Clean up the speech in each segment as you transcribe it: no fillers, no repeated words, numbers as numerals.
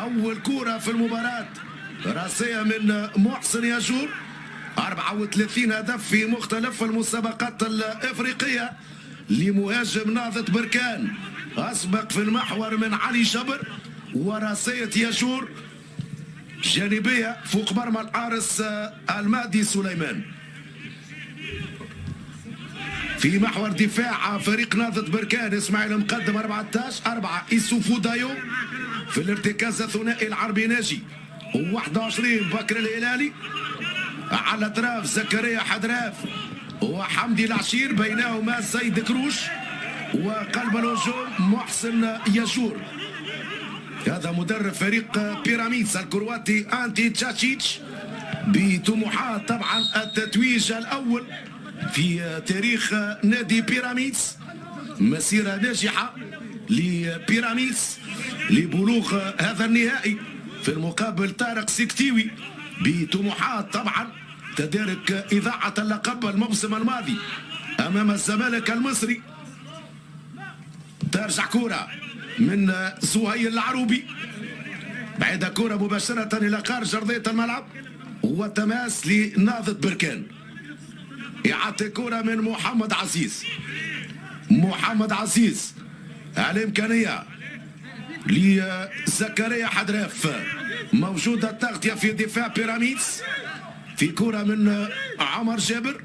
أول كرة في المباراة راسية من محسن ياجور. 34 هدف في مختلف المسابقات الإفريقية لمهاجم نهضة بركان. أسبق في المحور من علي جبر، وراسية ياجور جانبية فوق مرمى الحارس المهدي سليمان. في محور دفاع فريق نهضة بركان اسماعيل مقدم 14 إيسوفو دايو. في الارتكاز الثنائي العربي ناجي، و21 بكر الهلالي. على الاطراف زكريا حدراف وحمدي العشير، بينهما سيد كروش، وقلب الهجوم محسن ياجور. هذا مدرب فريق بيراميدز الكرواتي انتي تشاتشيتش، بطموحات طبعا التتويج الاول في تاريخ نادي بيراميدز. مسيره ناجحه لبيراميدز لبلوغ هذا النهائي. في المقابل طارق سكتيوي بطموحات طبعا تدارك اذاعه اللقب الموسم الماضي امام الزمالك المصري. ترجع كره من سهيل العروبي، بعد كره مباشره الى خارج ارضيه الملعب، وتماس لنهضه بركان. يعطي كره من محمد عزيز. محمد عزيز الامكانيه لزكريا حدراف، موجوده التغطيه في دفاع بيراميدز. في كره من عمر جابر،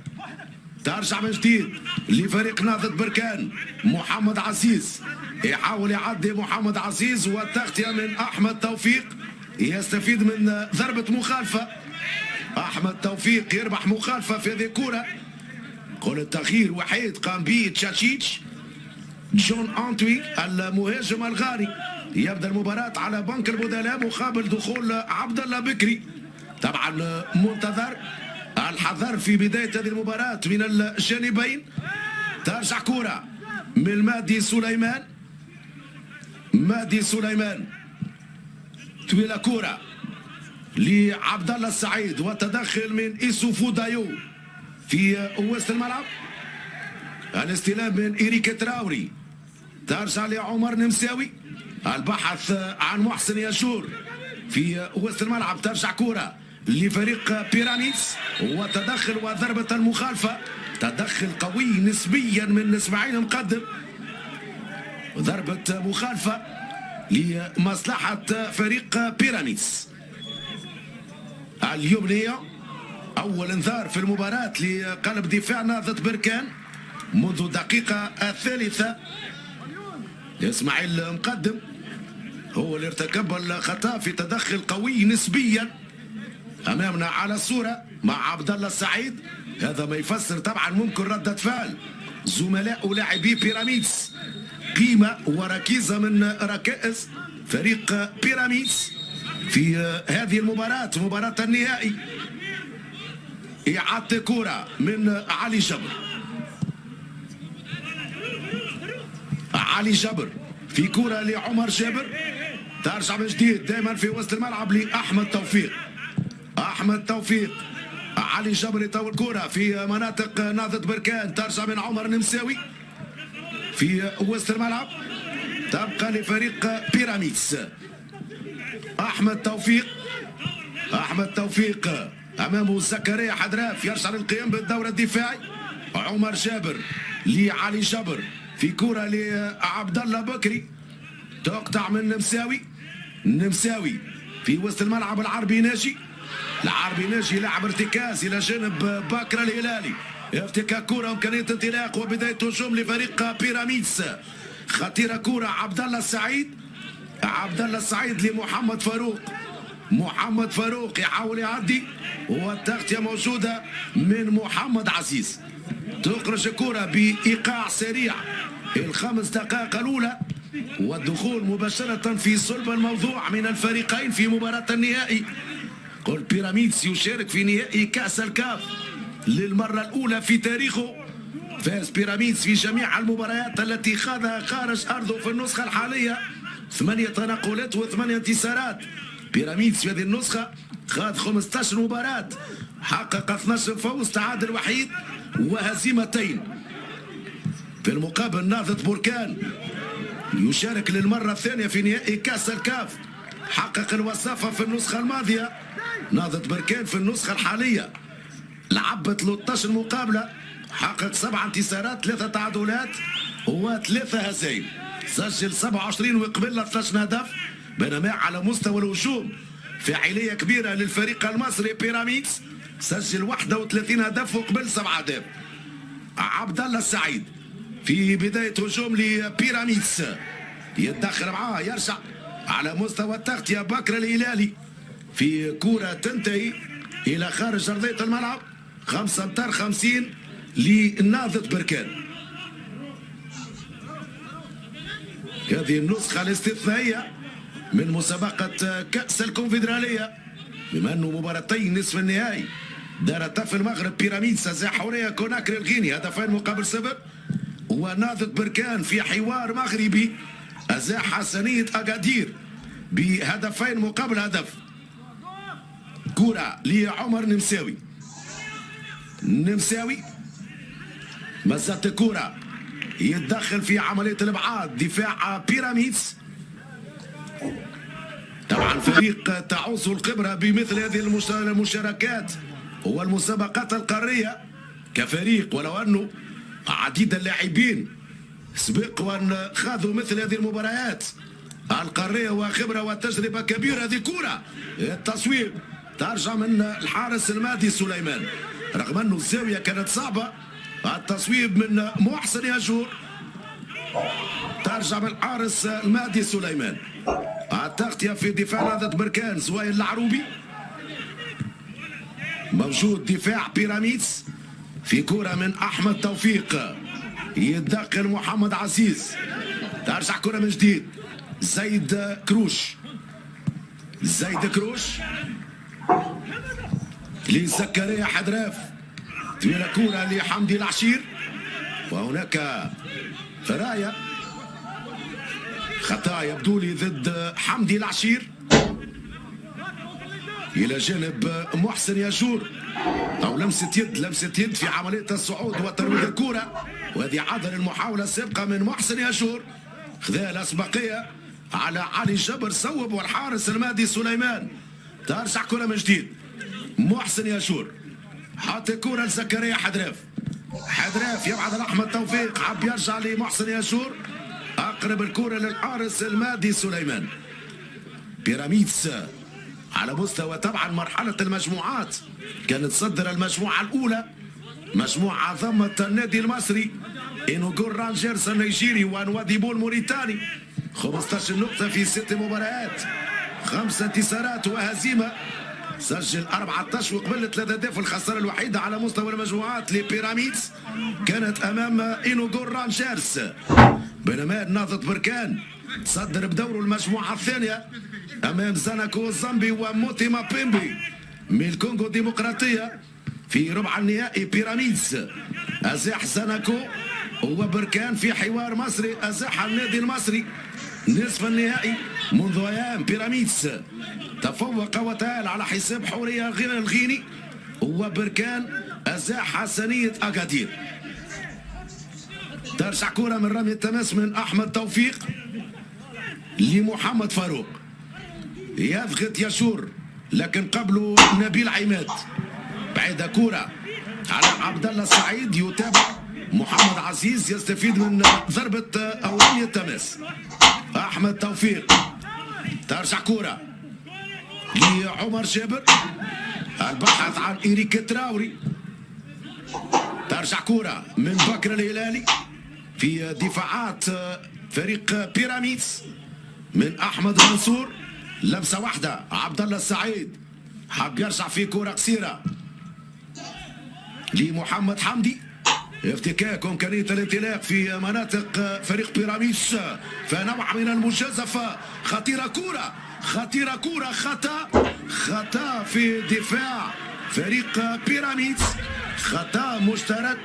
ترجع من جديد لفريق نهضة بركان. محمد عزيز يحاول يعدي محمد عزيز، والتغطيه من احمد توفيق، يستفيد من ضربه مخالفه. احمد توفيق يربح مخالفه في هذه الكره. قول التغيير وحيد قام به تشاتشيتش. جون أنتوي المهاجم الغاني يبدا المباراة على بنك البدلاء مقابل دخول عبد الله بكري. طبعا منتظر الحذر في بداية هذه المباراة من الجانبين. ترجع كرة من مهدي سليمان. مهدي سليمان طويلة كرة لعبد الله السعيد، وتدخل من إيسوفو دايو في وسط الملعب. الاستلام من إيريك تراوري، ترجع لعمر نمساوي. البحث عن محسن ياجور في وسط الملعب. ترجع كرة لفريق بيراميدز، وتدخل وضربة المخالفة. تدخل قوي نسبيا من اسماعيل مقدم، ضربة مخالفة لمصلحة فريق بيراميدز. اليمنية أول انذار في المباراة لقلب دفاع نهضة بركان منذ الدقيقة الثالثة. اسماعيل مقدم هو اللي ارتكب الخطأ في تدخل قوي نسبيا أمامنا على الصورة مع عبد الله السعيد. هذا ما يفسر طبعا ممكن ردة فعل زملاء لاعبي بيراميدز. قيمة وركيزة من ركائز فريق بيراميدز في هذه المباراة، مباراة النهائي. إعادة كرة من علي جبر. علي جبر في كرة لعمر جابر، ترجع من جديد دائما في وسط الملعب لأحمد توفيق. أحمد توفيق، علي جبر يطول كرة في مناطق نهضة بركان، ترجع من عمر نمساوي في وسط الملعب، تبقى لفريق بيراميدز. أحمد توفيق، أحمد توفيق أمامه زكريا حدراف يرجع للقيام بالدور الدفاعي. عمر جابر لعلي جبر في كرة لعبد الله بكري، تقطع من نمساوي. نمساوي في وسط الملعب العربي ناجي. العربي ناجي لاعب ارتكاز الى جانب بكر الهلالي، افتكاك كرة وامكانية انطلاق وبداية هجوم لفريق بيراميدز. خطيرة كرة عبد الله السعيد. عبد الله السعيد لمحمد فاروق. محمد فاروق يحاول يعدي، والتغطية موجودة من محمد عزيز. تخرج الكرة بإيقاع سريع الخمس دقائق الأولى، والدخول مباشرة في صلب الموضوع من الفريقين في مباراة النهائي. قل بيراميدز يشارك في نهائي كأس الكاف للمرة الأولى في تاريخه. فاز بيراميدز في جميع المباريات التي خاضها خارج أرضه في النسخة الحالية، 8 تنقلات و8 انتصارات. بيراميدز في هذه النسخة خاض 15 مباراة، حقق 12 فوز، تعادل وحيد وهزيمتين. في المقابل نهضة بركان يشارك للمرة الثانية في نهائي كأس الكاف حقق الوصافة في النسخة الماضية. نهضة بركان في النسخة الحالية لعب 13 مقابلة، حقق 7 انتصارات 3 تعادلات و3 هزايم، سجل 27 وقبل 13 هدف، بينما على مستوى الهجوم فاعلية كبيرة للفريق المصري بيراميدز، سجل 31 هدف وقبل 7 اهداف. عبد الله السعيد في بداية هجوم لبيراميدز يتدخل معاه، يرجع على مستوى التغطية بكر الهلالي في كرة تنتهي إلى خارج أرضية الملعب، 5 امتار 50 لنهضة بركان. هذه النسخة الاستثنائية من مسابقة كأس الكونفدرالية، بما أنه مباراتين نصف النهائي دارتا في المغرب، بيراميدز أزاح حورية كوناكري الغيني 2-0، ونهضة بركان في حوار مغربي أزاح حسنية أكادير ب2-1. كرة لعمر نمساوي مازالت الكرة يتدخل في عملية الإبعاد دفاع بيراميدز. طبعا فريق تعوزه الخبرة بمثل هذه المشاركات والمسابقات القارية كفريق، ولو أنه عديد اللاعبين سبق وأن خاضوا مثل هذه المباريات القارية وخبرة وتجربة كبيرة. هذه كرة التصويب ترجع من الحارس المادي سليمان، رغم أنه الزاوية كانت صعبة. التصويب من محسن ياجور، ترجع من الحارس المادي سليمان. التغطية في دفاع نهضة بركان زوين العروبي، موجود دفاع بيراميدز في كرة من أحمد توفيق، يتدخل محمد عزيز، ترجع كرة من جديد زيد كروش لزكريا حدراف، طويلة كرة لحمدي العشير، وهناك فراية خطأ يبدو لي ضد حمدي العشير إلى جانب محسن ياجور، أو لمسة يد في عملية الصعود وترويج الكرة، وهذه عادة للمحاولة السابقة من محسن ياجور، خذا الأسبقية على علي جبر صوب، والحارس المادي سليمان. ترجع كرة من جديد محسن ياجور، حط كرة لزكريا حدراف يبعد على أحمد توفيق، حب يرجع لمحسن ياجور، أقرب الكرة للحارس المادي سليمان. بيراميدز على مستوى طبعا مرحلة المجموعات كانت تصدر المجموعة الأولى، مجموعة ضمت النادي المصري، إنوغور رانجيرز النيجيري ونواديبو الموريتاني، 15 نقطة في 6 مباريات، 5 انتصارات وهزيمة، سجل 14 وقبل 3 أهداف. الخسارة الوحيدة على مستوى المجموعات لبيراميدز كانت أمام إنوغور رانجيرز، بينما نهضة بركان تصدر بدوره المجموعة الثانية أمام زاناكو الزامبي وموتيما بيمبي من الكونغو الديمقراطية. في ربع النهائي بيراميدز أزاح زاناكو، وبركان في حوار مصري أزاح النادي المصري. نصف النهائي منذ أيام بيراميدز تفوق وتعال على حساب حورية الغيني، وبركان أزاح حسنية أكادير. ترجع كرة من رمي التماس من أحمد توفيق لمحمد فاروق، يضغط يشور لكن قبله نبيل عماد، بعيدة كرة على عبد الله السعيد، يتابع محمد عزيز يستفيد من ضربة أو رمي التماس. أحمد توفيق، ترجع كرة لعمر جابر، البحث عن إيريك تراوري، ترجع كرة من بكر الهلالي في دفاعات فريق بيراميدز من أحمد منصور، لمسة واحدة عبد الله السعيد حاب يرجع في كرة قصيرة لمحمد حمدي، افتكاك وامكانيه الانطلاق في مناطق فريق بيراميدز، فنوع من المجازفه، خطيره كره خطا في دفاع فريق بيراميدز، خطا مشترك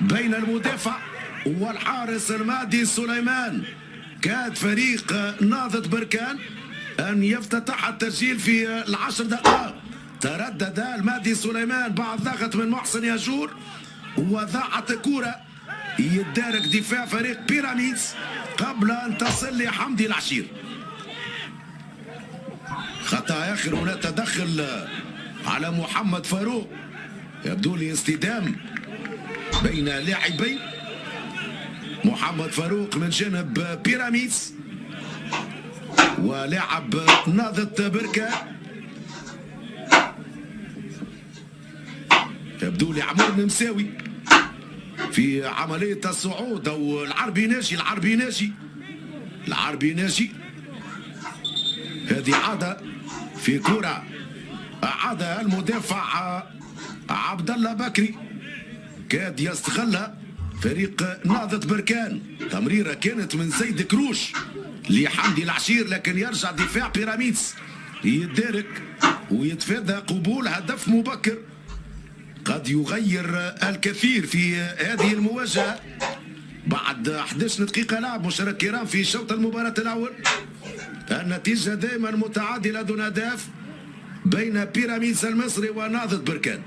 بين المدافع والحارس المادي سليمان. كاد فريق نهضة بركان ان يفتتح التسجيل في العشر دقائق، تردد المادي سليمان بعد ضغط من محسن ياجور، وضاعت الكرة، يتدارك دفاع فريق بيراميدز قبل ان تصل لحمدي العشير. خطأ آخر هنا تدخل على محمد فاروق، يبدو لي اصطدام بين لاعبين. محمد فاروق من جانب بيراميدز ولاعب نهضة بركان، يبدو لي عمر النمساوي في عملية الصعود، أو العربي ناجي. هذه عادة في كرة عادة المدافع عبد الله بكري كاد يستغلها فريق نهضة بركان. تمريرة كانت من زيد كروش لحمدي العشير، لكن يرجع دفاع بيراميدز يتدارك ويتفادى قبول هدف مبكر قد يغير الكثير في هذه المواجهة. بعد 11 دقيقة لعب مشاهدينا الكرام في شوط المباراة الأول، النتيجة دائما متعادلة دون أهداف بين بيراميدز المصري ونهضة بركان.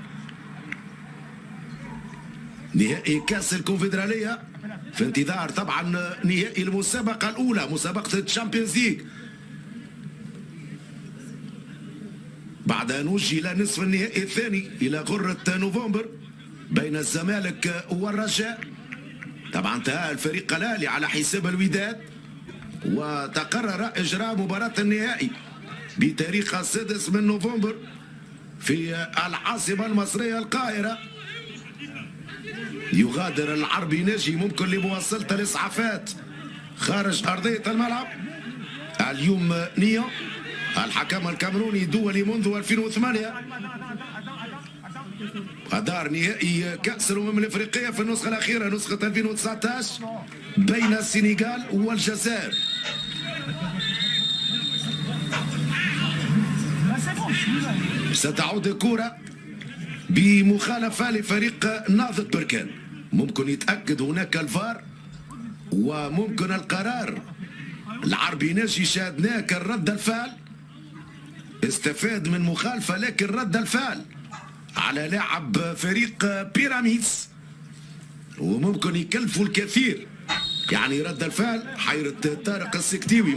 نهائي كأس الكونفدرالية في انتظار طبعا نهائي المسابقة الأولى، مسابقة الشامبيونز ليج، بعد أن أجل نصف النهائي الثاني إلى غرة نوفمبر بين الزمالك والرجاء. طبعا انتهى الفريق الأهلي على حساب الوداد، وتقرر إجراء مباراة النهائي بتاريخ 6 من نوفمبر في العاصمة المصرية القاهرة. يغادر العربي ناجي ممكن لمواصلة الإسعافات خارج أرضية الملعب. اليوم نيو الحكم الكاميروني دولي منذ 2008 أدار نهائي كأس الأمم الأفريقية في النسخة الأخيرة نسخة 2019 بين السنغال والجزائر. ستعود الكرة بمخالفة لفريق نهضة بركان، ممكن يتأكد هناك الفار وممكن القرار. العربي ناجي شاهدناه كان رد الفعل، استفاد من مخالفة لكن رد الفعل على لاعب فريق بيراميدز وممكن يكلفوا الكثير. يعني رد الفعل حيرة طارق السكتيوي،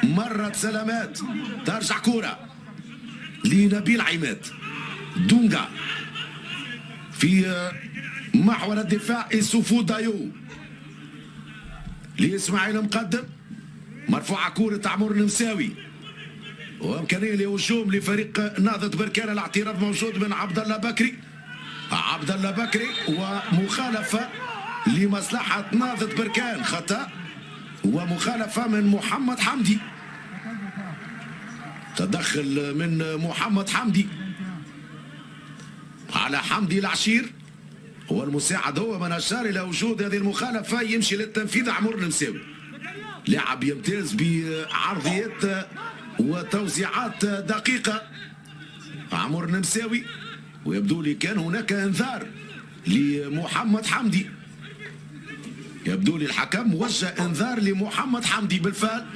مرت سلامات ترجع كرة لنبيل عماد دونجا في محور الدفاع إسوفو دايو لإسماعيل مقدم، مرفوعة كرة عمر النمساوي وإمكانية لهجوم لفريق نهضة بركان. الاعتراض موجود من عبد الله بكري ومخالفة لمصلحة نهضة بركان، خطأ ومخالفة من محمد حمدي، تدخل من محمد حمدي على حمدي العشير، هو المساعد هو من أشار إلى وجود هذه المخالفة. يمشي للتنفيذ عمر النمساوي، لاعب يمتاز بعرضيات وتوزيعات دقيقة عمر النمساوي، ويبدو لي كان هناك انذار لمحمد حمدي، يبدو لي الحكم وجه انذار لمحمد حمدي، بالفعل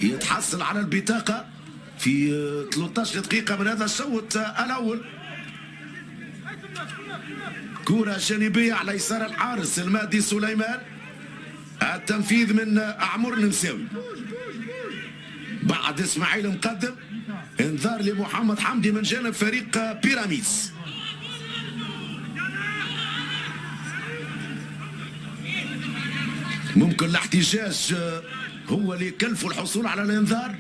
يتحصل على البطاقة في 13 دقيقة من هذا الشوط الأول. كرة جانبية على يسار الحارس المهدي سليمان، التنفيذ من عمر النمساوي بعد اسماعيل مقدم، انذار لمحمد حمدي من جانب فريق بيراميدز. ممكن الاحتجاج هو اللي كلفوا الحصول على الانذار.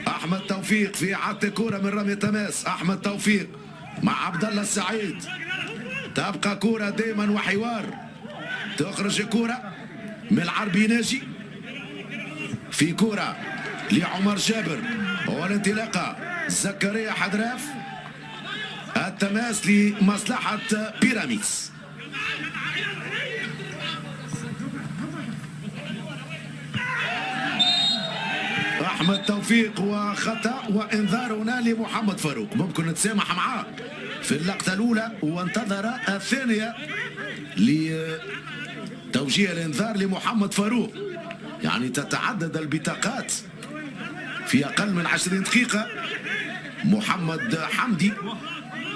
احمد توفيق في اعاده الكره من رمي تماس، احمد توفيق مع عبد الله السعيد، تبقى كرة دائما وحوار. تخرج كرة من العربي ناجي في كرة لعمر جابر والانطلاقة زكريا حدراف. التماس لمصلحة بيراميدز. أحمد توفيق وخطأ وإنذار هنا لمحمد فاروق. ممكن نتسامح معاه في اللقطة الأولى وانتظر الثانية لتوجيه الإنذار لمحمد فاروق. يعني تتعدد البطاقات في أقل من 20 دقيقة. محمد حمدي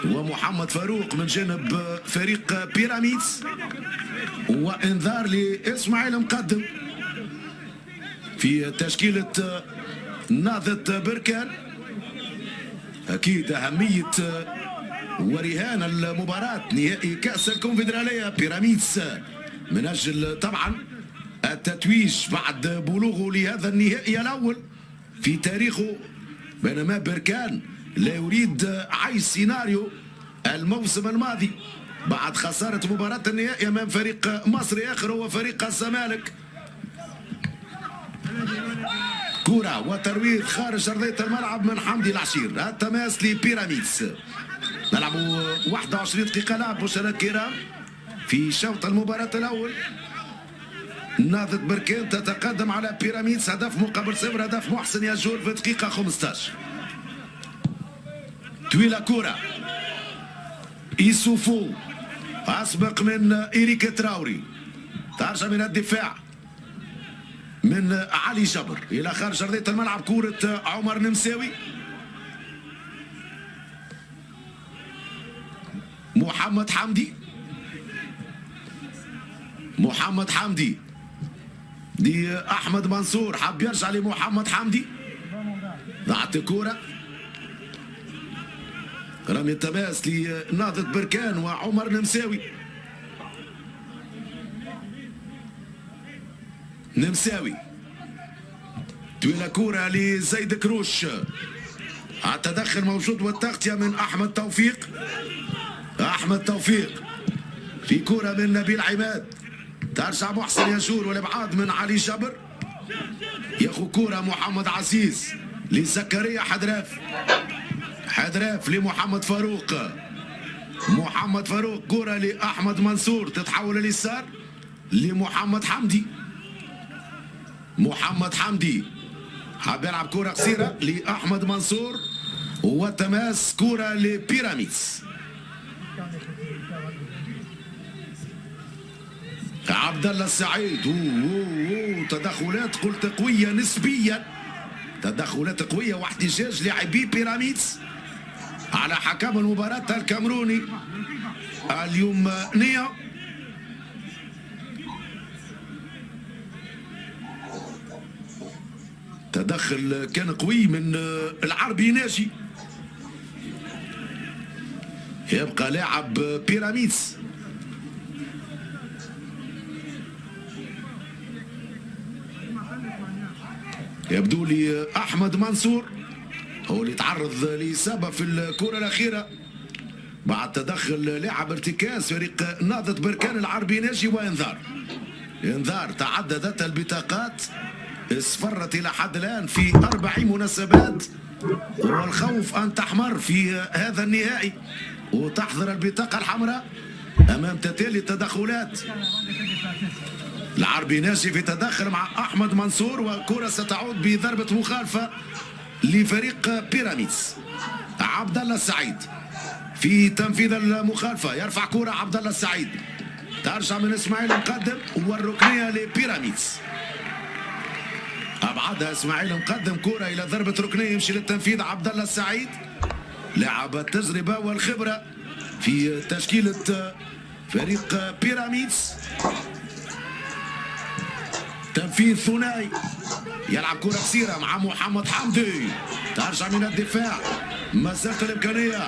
ومحمد فاروق من جانب فريق بيراميدز، وإنذار لإسماعيل مقدم في تشكيلة نهضة بركان. أكيد أهمية ورهان المباراة نهائي كأس الكونفدرالية. بيراميدز من أجل طبعا التتويج بعد بلوغه لهذا النهائي الأول في تاريخه، بينما بركان لا يريد عيش سيناريو الموسم الماضي بعد خسارة مباراة النهائي أمام فريق مصري آخر هو فريق الزمالك. كرة وترويض خارج أرضية الملعب من حمدي العشير. التماس لبيراميدز. نلعبوا 21 دقيقة لعب مشاهدينا الكرام في شوط المباراة الأول. نهضة بركان تتقدم على بيراميدز هدف مقابل 0، هدف محسن يجول في دقيقة 15. طويلة كرة إيسوفو أسبق من إيريك تراوري. ترجع من الدفاع من علي جبر إلى خارج أرضية الملعب. كرة عمر نمساوي. محمد حمدي. محمد حمدي دي أحمد منصور حاب يرجع لمحمد حمدي. ضاعت الكرة. رمي التماس لنهضة بركان وعمر نمساوي. نمساوي طويلة كرة لزيد كروش. التدخل موجود والتغطية من أحمد توفيق. أحمد توفيق في كرة من نبيل عماد. ترجع محسن يجور والابعاد من علي جبر. ياخذ كرة محمد عزيز لزكريا حدراف. حدراف لمحمد فاروق. محمد فاروق كرة لأحمد منصور تتحول اليسار لمحمد حمدي. محمد حمدي حاب يلعب كرة قصيرة لأحمد منصور وتماس كرة لبيراميدز. عبد الله السعيد. تدخلات قلت قوية نسبيا، تدخلات قوية واحتجاج لاعبي بيراميدز على حكم المباراة الكاميروني اليوم نيا. تدخل كان قوي من العربي ناجي. يبقى لاعب بيراميدز. يبدو لي احمد منصور هو اللي تعرض لإصابة في الكرة الأخيرة بعد تدخل لاعب ارتكاز فريق نهضة بركان العربي ناجي. وإنذار. إنذار. تعددت البطاقات، اصفرت إلى حد الآن في 4 مناسبات، والخوف أن تحمر في هذا النهائي وتحضر البطاقة الحمراء أمام تتالي التدخلات. العربي ناجي في تدخل مع أحمد منصور، وكرة ستعود بضربة مخالفة لفريق بيراميدز. عبد الله السعيد في تنفيذ المخالفة. يرفع كرة عبد الله السعيد ترجع من اسماعيل مقدم والركنية لبيراميدز. أبعدها اسماعيل مقدم كرة إلى ضربة ركنية يمشي للتنفيذ عبد الله السعيد لاعب التجربة والخبرة في تشكيلة فريق بيراميدز. تنفيذ ثنائي. يلعب كرة قصيرة مع محمد حمدي ترجع من الدفاع. ما زالت الإمكانية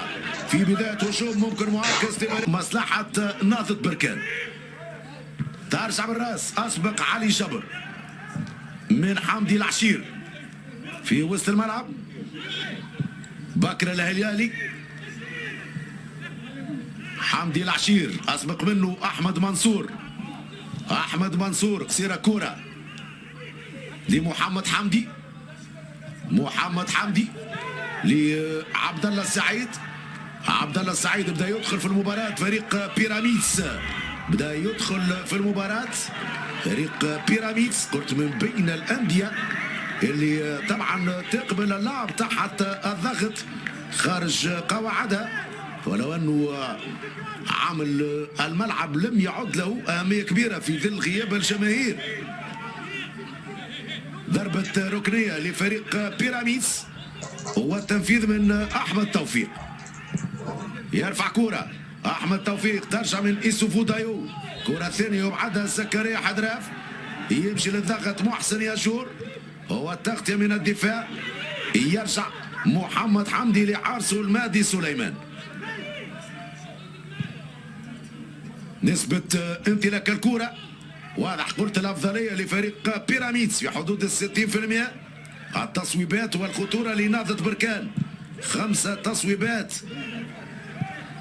في بداية هجوم ممكن معاكس لمصلحة نهضة بركان. ترجع بالراس أسبق علي جبر من حمدي العشير في وسط الملعب. بكر الهليالي حمدي العشير، اسبق منه احمد منصور. احمد منصور قصيره كوره لمحمد حمدي. محمد حمدي لعبد الله السعيد. عبد الله السعيد بدا يدخل في المباراة. فريق بيراميدز بدا يدخل في المباراة. فريق بيراميدز قلت من بين الأندية اللي طبعا تقبل اللعب تحت الضغط خارج قواعدها، ولو انه عامل الملعب لم يعد له أهمية كبيرة في ظل غياب الجماهير. ضربة ركنية لفريق بيراميدز والتنفيذ من أحمد توفيق. يرفع كرة أحمد توفيق ترجع من إيسوفو دايو. كرة ثانية وبعدها زكريا حدراف يمشي للضغط محسن ياجور. هو التغطية من الدفاع. يرجع محمد حمدي لعارسه المادي سليمان. نسبة امتلاك الكرة واضح، قلت الأفضلية لفريق بيراميدز في حدود 60%. التصويبات والخطورة لنهضة بركان 5 تصويبات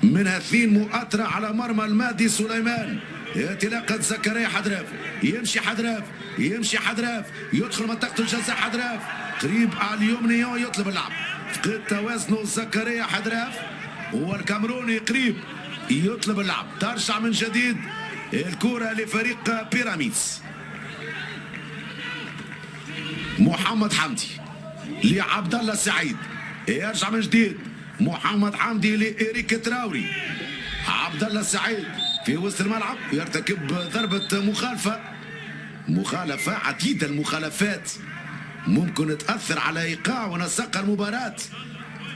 منها 2 مؤثرة على مرمى المادي سليمان. انطلاقة زكريا حدراف. يمشي حدراف يدخل منطقة الجزاء. حدراف قريب على اليمنيون يطلب اللعب. فقد توازنه زكريا حدراف والكاميروني قريب يطلب اللعب. ترجع من جديد الكرة لفريق بيراميدز. محمد حمدي لعبد الله السعيد. يرجع من جديد محمد حمدي لإيريك تراوري. عبد الله السعيد في وسط الملعب يرتكب ضربة مخالفة عديدة. المخالفات ممكن تأثر على إيقاع ونسق المباراة.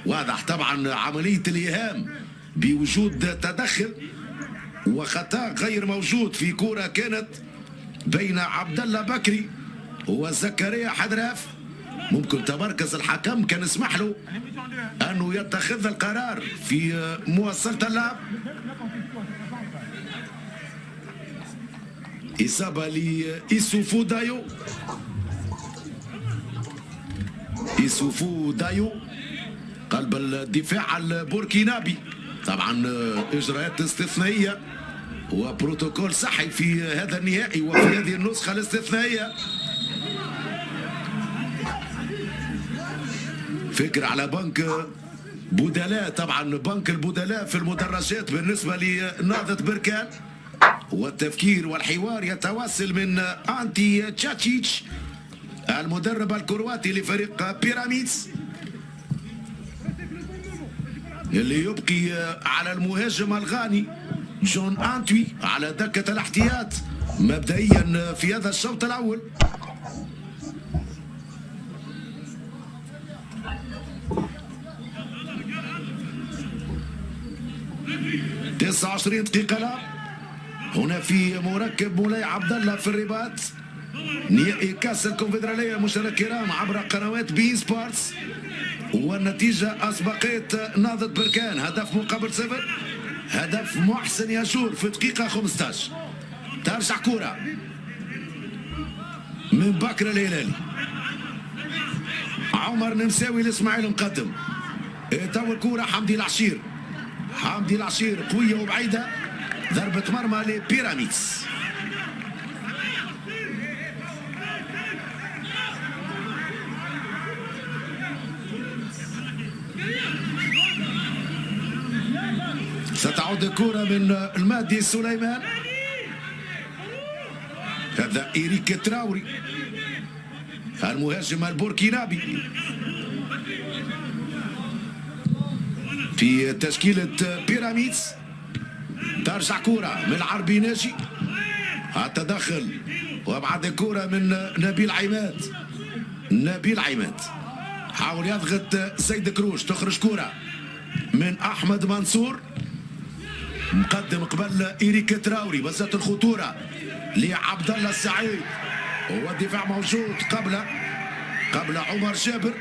واضح طبعا عملية الإيهام بوجود تدخل وخطأ غير موجود في كرة كانت بين عبد الله بكري وزكريا حدراف. ممكن تمركز الحكم كان يسمح له انه يتخذ القرار في مواصلة اللعب. إصابة لإيسوفو دايو. إيسوفو دايو قلب الدفاع البوركينابي. طبعا إجراءات استثنائية وبروتوكول صحي في هذا النهائي وفي هذه النسخة الاستثنائية. فكر على بنك بدلاء. طبعا بنك البدلاء في المدرجات بالنسبة لنهضة بركان. والتفكير والحوار يتواصل من أنتي تشاتشيتش المدرب الكرواتي لفريق بيراميدز اللي يبقي على المهاجم الغاني جون أنتوي على دكة الاحتياط مبدئيا في هذا الشوط الأول. تسعة 20 دقيقة لعب هنا في مركب مولاي عبد الله في الرباط. نهائي كاس الكونفدرالية مشاهدينا الكرام عبر قنوات بي سبورتس. والنتيجة أسبقت نهضة بركان هدف مقابل 0. هدف محسن ياجور في دقيقة 15. ترجع كرة من بكر الهلالي. عمر نمساوي لإسماعيل مقدم. تو الكرة حمدي العشير. حمدي العشير قوية وبعيدة. ضربة مرمى لبيراميدز. ستعود الكرة من المادي سليمان. هذا إيريك تراوري المهاجم البوركينابي في تشكيلة بيراميدز. ترجع كرة من العربي ناجي. التدخل وبعد الكرة من نبيل عماد. حاول يضغط زيد كروش. تخرج كرة من أحمد منصور مقدم قبل إيريك تراوري. بزت الخطورة لعبد الله السعيد والدفاع موجود قبل عمر جابر.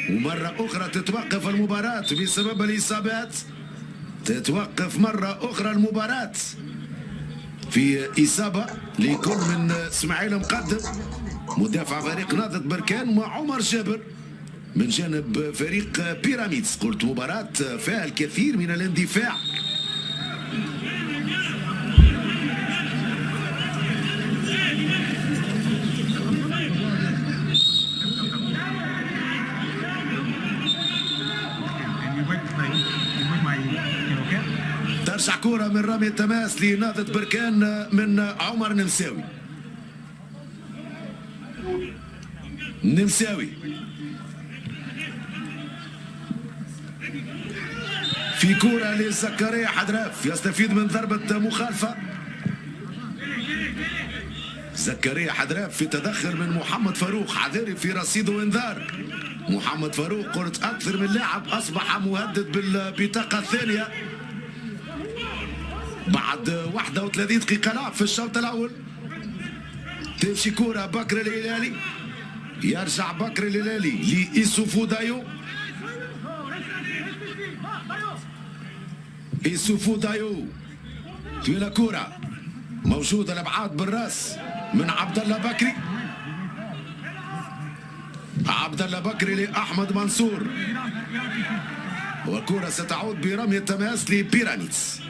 ومرة أخرى تتوقف المباراة بسبب الإصابات. تتوقف مرة أخرى المباراة في إصابة لكل من إسماعيل مقدم مدافع فريق نهضة بركان وعمر جابر من جانب فريق بيراميدز. قلت مباراة فيها الكثير من الاندفاع كرة من رمي التماس لنهضة بركان من عمر نمساوي. نمساوي في كرة لزكريا حدراف يستفيد من ضربة مخالفة. زكريا حدراف في تدخل من محمد فاروق، حذري في رصيد وانذار. محمد فاروق قلت أكثر من لاعب أصبح مهدد بالبطاقة الثانية بعد 31 دقيقة لعب في الشوط الأول. تمشي كرة بكر الهلالي، يرجع بكر الهلالي لإيسوفو دايو. إيسوفو دايو طويلة كرة موجودة الأبعاد بالراس من عبد الله بكري. عبد الله بكري لأحمد منصور، والكرة ستعود برمي التماس لبيراميدز.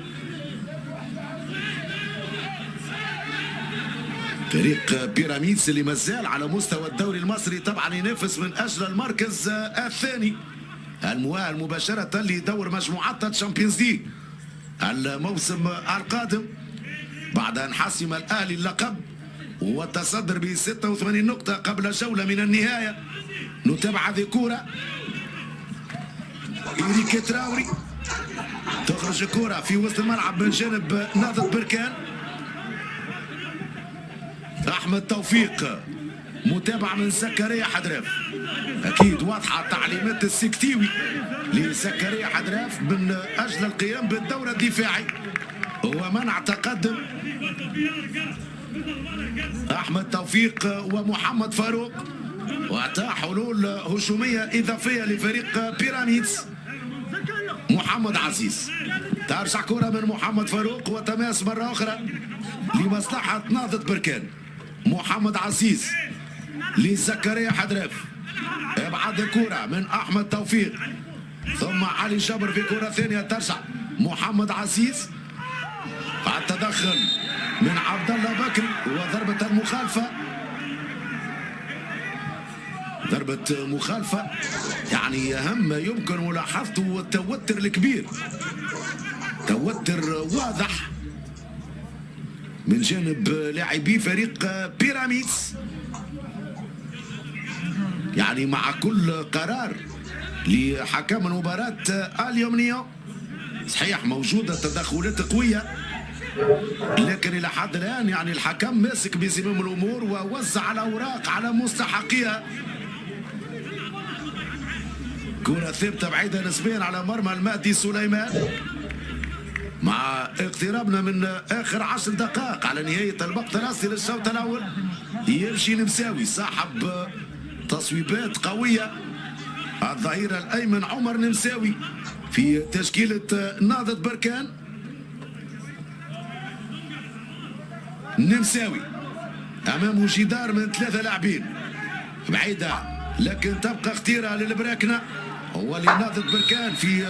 فريق بيراميدز اللي مازال على مستوى الدوري المصري طبعا ينافس من اجل المركز الثاني المؤهل مباشره لدور مجموعات الشامبيونز ليج الموسم القادم بعد ان حسم الاهلي اللقب والتصدر ب 86 نقطه قبل جوله من النهايه. نتابع هذه الكره، إيريك تراوري تخرج الكره في وسط الملعب من جانب نهضة بركان. احمد توفيق متابعة من زكريا حدراف، اكيد واضحة تعليمات السكتيوي لزكريا حدراف من اجل القيام بالدور الدفاعي ومنع تقدم احمد توفيق ومحمد فاروق، واعطى حلول هجومية اضافية لفريق بيراميدز. محمد عزيز ترجع كرة من محمد فاروق وتماس مرة اخرى لمصلحة نهضة بركان. محمد عزيز لزكريا حدراف، ابعاد الكرة من احمد توفيق ثم علي جبر في كرة ثانية ترجع محمد عزيز. التدخل من عبد الله بكري وضربة المخالفة، ضربة مخالفة يعني أهم ما يمكن ملاحظته التوتر الكبير، توتر واضح من جانب لاعبي فريق بيراميدز، يعني مع كل قرار لحكم المباراة اليومية. صحيح موجودة تدخلات قوية لكن إلى حد الآن يعني الحكم ماسك بزمام الأمور ووزع الأوراق على مستحقيها. كرة ثابتة بعيدة نسبيا على مرمى المهدي سليمان. مع اقترابنا من آخر 10 دقائق على نهاية الوقت الأصلي للشوط الأول، يمشي نمساوي صاحب تصويبات قوية الظهير الأيمن عمر نمساوي في تشكيلة نهضة بركان. نمساوي أمامه جدار من 3 لاعبين بعيدة لكن تبقى اختيارها للبراكنة ولنهضة بركان في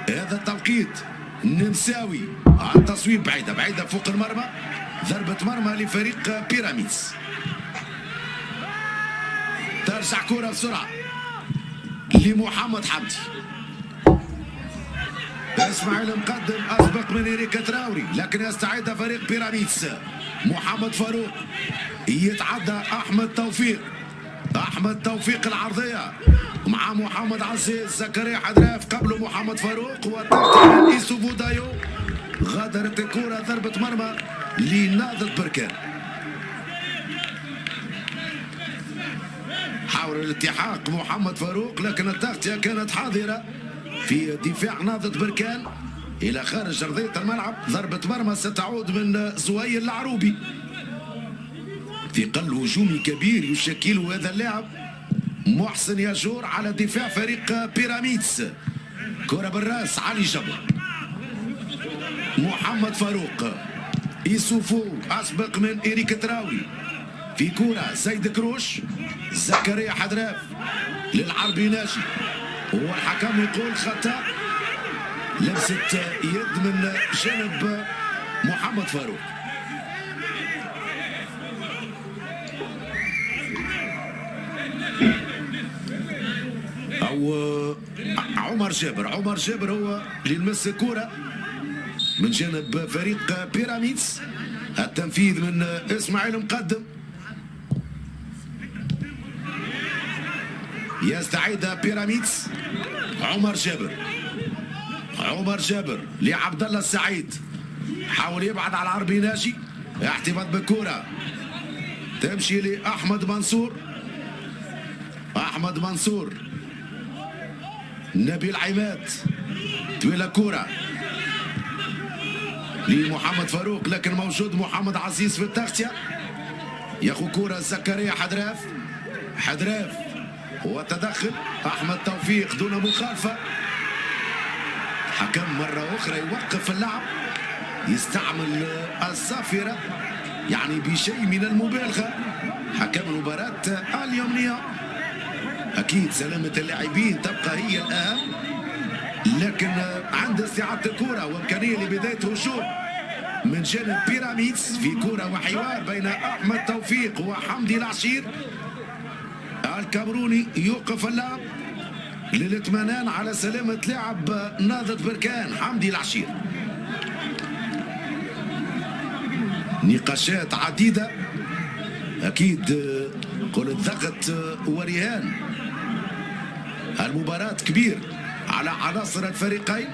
هذا التوقيت. نمساوي على التصويب بعيدة فوق المرمى، ضربة مرمى لفريق بيراميدز. ترجع كرة بسرعة لمحمد حمدي، اسماعيل مقدم اسبق من إيريك تراوري لكن يستعيدها فريق بيراميدز. محمد فاروق يتعدى احمد توفيق، احمد توفيق العرضيه مع محمد عزيز. زكريا حدراف قبل محمد فاروق وتقطيع إيسوفو دايو. غادرت الكره ضربه مرمى لنهضة بركان. حاول الالتحاق محمد فاروق لكن التغطيه كانت حاضره في دفاع نهضة بركان الى خارج ارضيه الملعب. ضربه مرمى ستعود من زويل العروبي. ثقل هجومي كبير يشكله هذا اللاعب محسن ياجور على دفاع فريق بيراميدز. كرة بالراس علي جبر، محمد فاروق، إيسوفو أسبق من إيريك تراوري في كرة زيد كروش. زكريا حدراف للعربي ناجي والحكم يقول خطأ، لمسة يد من جانب محمد فاروق. أو عمر جابر هو اللي لمس الكرة من جانب فريق بيراميدز. التنفيذ من اسماعيل مقدم. يستعيد بيراميدز. عمر جابر لعبد الله السعيد، حاول يبعد على العربي ناجي، احتفاظ بالكرة تمشي لأحمد منصور. نبيل عماد طويلة كرة لمحمد فاروق، لكن موجود محمد عزيز في التغطية، ياخذ كرة زكريا حدراف وتدخل أحمد توفيق دون مخالفة. حكم مرة أخرى يوقف اللعب، يستعمل الصافرة يعني بشيء من المبالغة. حكم المباراة اليومية. أكيد سلامة اللاعبين تبقى هي الأهم، لكن عند استعادة الكرة وإمكانية لبداية هجوم من جانب بيراميدز في كرة وحوار بين أحمد توفيق وحمدي العشير. الكاميروني يوقف اللعب للاطمئنان على سلامة لاعب نهضة بركان حمدي العشير. نقاشات عديدة أكيد، قلت ضغط ورهان. المباراة كبير على عناصر الفريقين.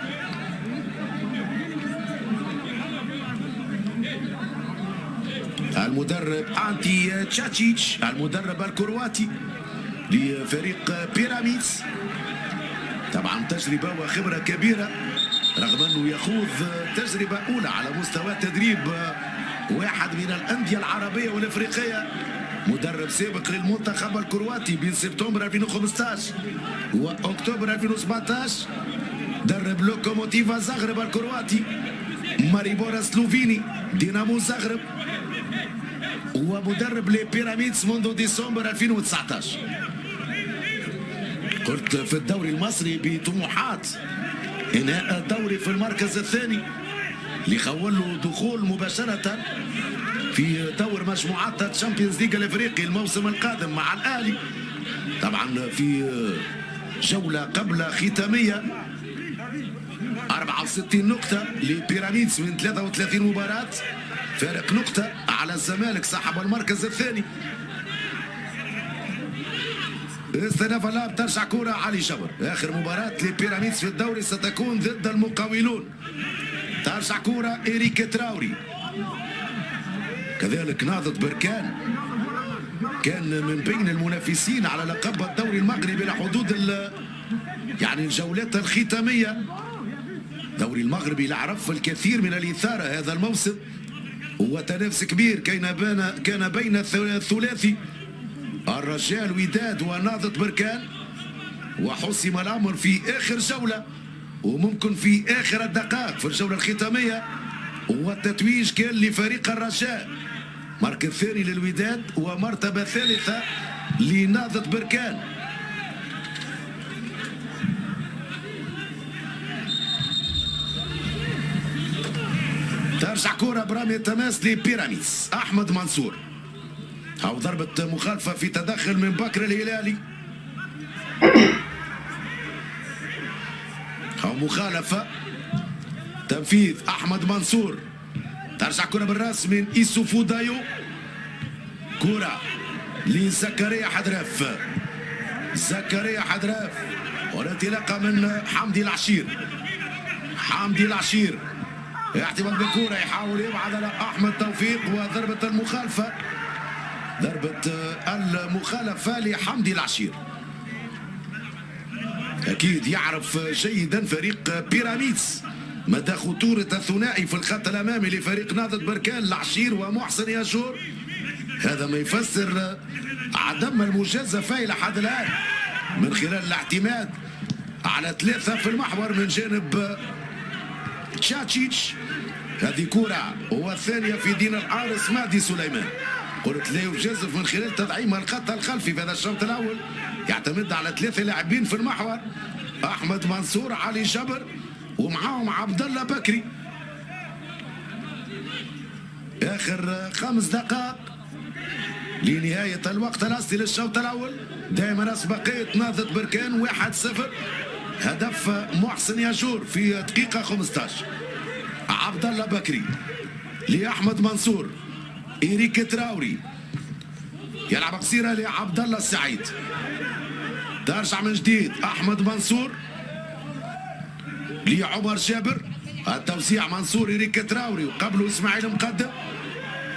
المدرب أنتي تشاتشيتش المدرب الكرواتي لفريق بيراميدز، طبعا تجربة وخبرة كبيرة، رغم أنه يخوض تجربة أولى على مستوى تدريب واحد من الأندية العربية والإفريقية. مدرب سابق للمنتخب الكرواتي بين سبتمبر 2015 وأكتوبر 2017. درب لوكوموتيفا زغرب الكرواتي، ماريبورا سلوفيني، دينامو زغرب، ومدرب لبيراميدز منذ ديسمبر 2019. قلت في الدوري المصري بطموحات انهاء الدوري في المركز الثاني ليخول له دخول مباشرة في دور مجموعات الشامبيونز ليج الافريقي الموسم القادم مع الاهلي. طبعا في جولة قبل ختامية 64 نقطة لبيراميدز من 33 مباراة، فارق نقطة على الزمالك صاحب المركز الثاني. استئناف اللعب، ترجع كرة علي جبر. آخر مباراة لبيراميدز في الدوري ستكون ضد المقاولون. ترجع كرة إيريك تراوري. كذلك نهضة بركان كان من بين المنافسين على لقب الدوري المغربي لحدود يعني الجولات الختامية. الدوري المغربي اللي عرف الكثير من الإثارة هذا الموسم، وتنافس كبير كان بين الثلاثي الرجال وداد ونهضة بركان، وحسم الأمر في آخر جولة وممكن في آخر الدقائق في الجولة الختامية، والتتويج كان لفريق الرجاء، مركز ثاني للوداد ومرتبة ثالثة لنهضة بركان. ترجع كرة برامي التماس لبيراميدز. أحمد منصور أو ضربة مخالفة في تدخل من بكر الهلالي أو مخالفة. تنفيذ أحمد منصور. ترجع كرة بالراس من إيسوفو دايو. كرة لزكريا حدراف والانطلاقة من حمدي العشير. احتفال بالكرة، يحاول يبعد على أحمد توفيق، وضربة المخالفة لحمدي العشير. أكيد يعرف جيدا فريق بيراميدز مدى خطورة الثنائي في الخط الأمامي لفريق نهضة بركان، العشير ومحسن ياجور. هذا ما يفسر عدم المجازفة إلى حد الآن من خلال الاعتماد على 3 في المحور من جانب تشاتشيتش. هذه كرة والثانية في دين الحارس مهدي سليمان. قلت لا يجازف من خلال تدعيم الخط الخلفي في هذا الشوط الأول، يعتمد على 3 لاعبين في المحور، أحمد منصور، علي جبر، ومعاهم عبد الله بكري. آخر 5 دقائق لنهاية الوقت الأصلي للشوط الأول. دائما أسبقية نهضة بركان 1-0. هدف محسن ياجور في دقيقة 15. عبد الله بكري لأحمد منصور. إيريك تراوري يلعب قصيرة لعبد الله السعيد. ترجع من جديد أحمد منصور لعمر جابر. التوزيع منصور إيريك تراوري وقبله إسماعيل مقدم.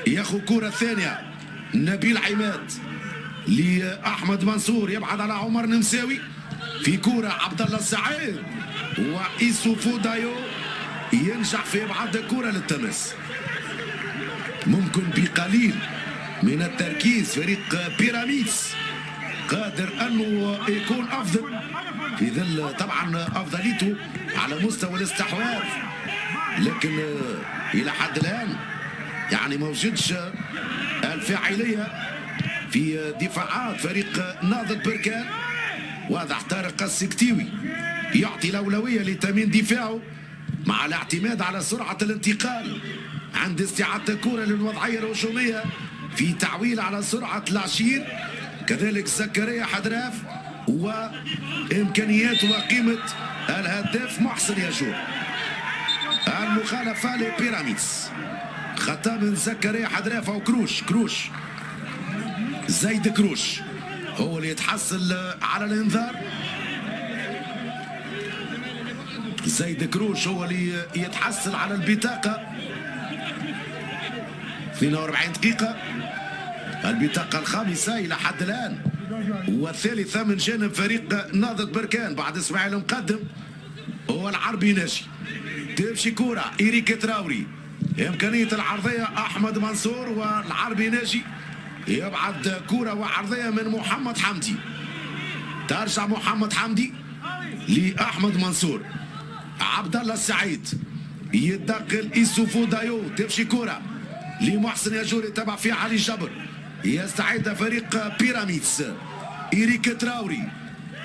ياخذ كرة ثانية نبيل عماد لأحمد منصور، يبعد على عمر نمساوي. في كرة عبد الله السعيد وإيسوفو دايو ينجح في إبعاد كرة للتماس. ممكن بقليل من التركيز فريق بيراميدز قادر أنه يكون أفضل في ظل طبعا أفضليته على مستوى الاستحواذ، لكن إلى حد الآن يعني ما وجدش الفاعلية في دفاعات فريق نهضة بركان. واضح طارق السكتيوي يعطي الأولوية لتأمين دفاعه مع الاعتماد على سرعة الانتقال عند استعادة الكرة للوضعية الهجومية، في تعويل على سرعة العشير. كذلك زكريا حدراف وإمكانيات وقيمة الهداف محسن ياجور. المخالفة لبيراميدز، خطأ من زكريا حدراف أو كروش زيد كروش هو اللي يتحصل على الانذار. زيد كروش هو اللي يتحصل على البطاقة. 42 دقيقة، البطاقة الخامسة إلى حد الآن والثالثة من جانب فريق نهضة بركان بعد إسماعيل مقدم. هو العربي ناجي، تمشي كرة إيريك تراوري، إمكانية العرضية أحمد منصور والعربي ناجي يبعد كرة وعرضية من محمد حمدي. ترجع محمد حمدي لأحمد منصور. عبد الله السعيد يدخل إيسوفو دايو، تمشي كرة لمحسن ياجور يتبع فيها علي جبر. يستعد فريق بيراميدز. إيريك تراوري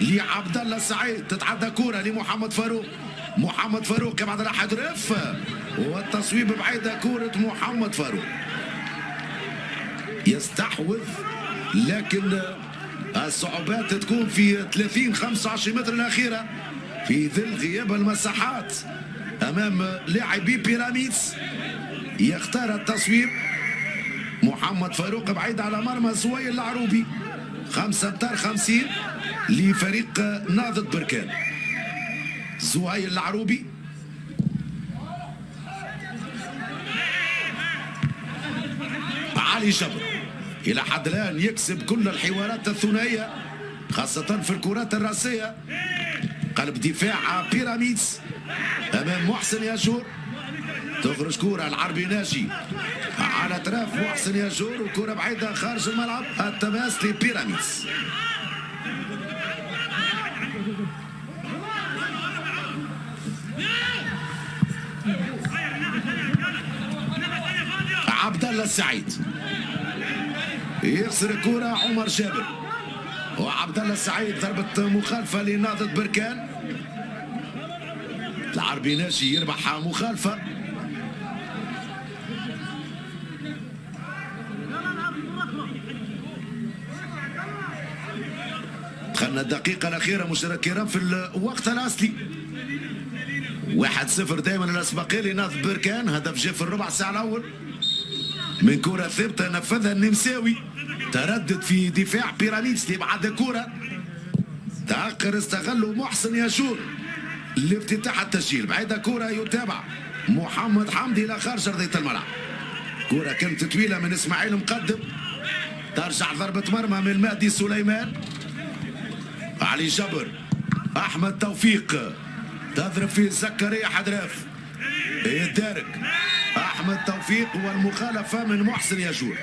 لعبد الله السعيد، تتعدى كرة لمحمد فاروق. محمد فاروق يبعد على حدرف والتصويب بعيدة كرة محمد فاروق. يستحوذ لكن الصعوبات تكون في 30-25 متر الأخيرة في ظل غياب المساحات أمام لاعبي بيراميدز. يختار التصويب محمد فاروق بعيد على مرمى زويل العروبي. 5 امتار 50 لفريق نهضة بركان. زويل العروبي علي جبر إلى حد الآن يكسب كل الحوارات الثنائية خاصة في الكرات الرأسية. قلب دفاع بيراميدز أمام محسن ياجور. تخرج كرة العربي ناجي على اطراف محسن ياجور وكرة بعيدة خارج الملعب. التماس لبيراميدز. عبد الله السعيد يخسر الكرة عمر جابر وعبد الله السعيد ضربة مخالفة لنهضة بركان. العربي ناجي يربح مخالفة. دخلنا الدقيقة الأخيرة مشاهدينا الكرام في الوقت الأصلي. 1-0 دائما الأسبقية لنهضة بركان. هدف جاء في الربع ساعة الأول من كرة ثابتة نفذها النمساوي. تردد في دفاع بيراميدز لبعد كرة تأخر استغله محسن ياجور لافتتاح التسجيل. بعد كرة يتابع محمد حمدي إلى خارج أرضية الملعب. كرة كانت طويلة من إسماعيل مقدم. ترجع ضربة مرمى من مهدي سليمان. علي جبر أحمد توفيق تضرب في زكريا حدراف. يدارك أحمد توفيق والمخالفة من محسن ياجور.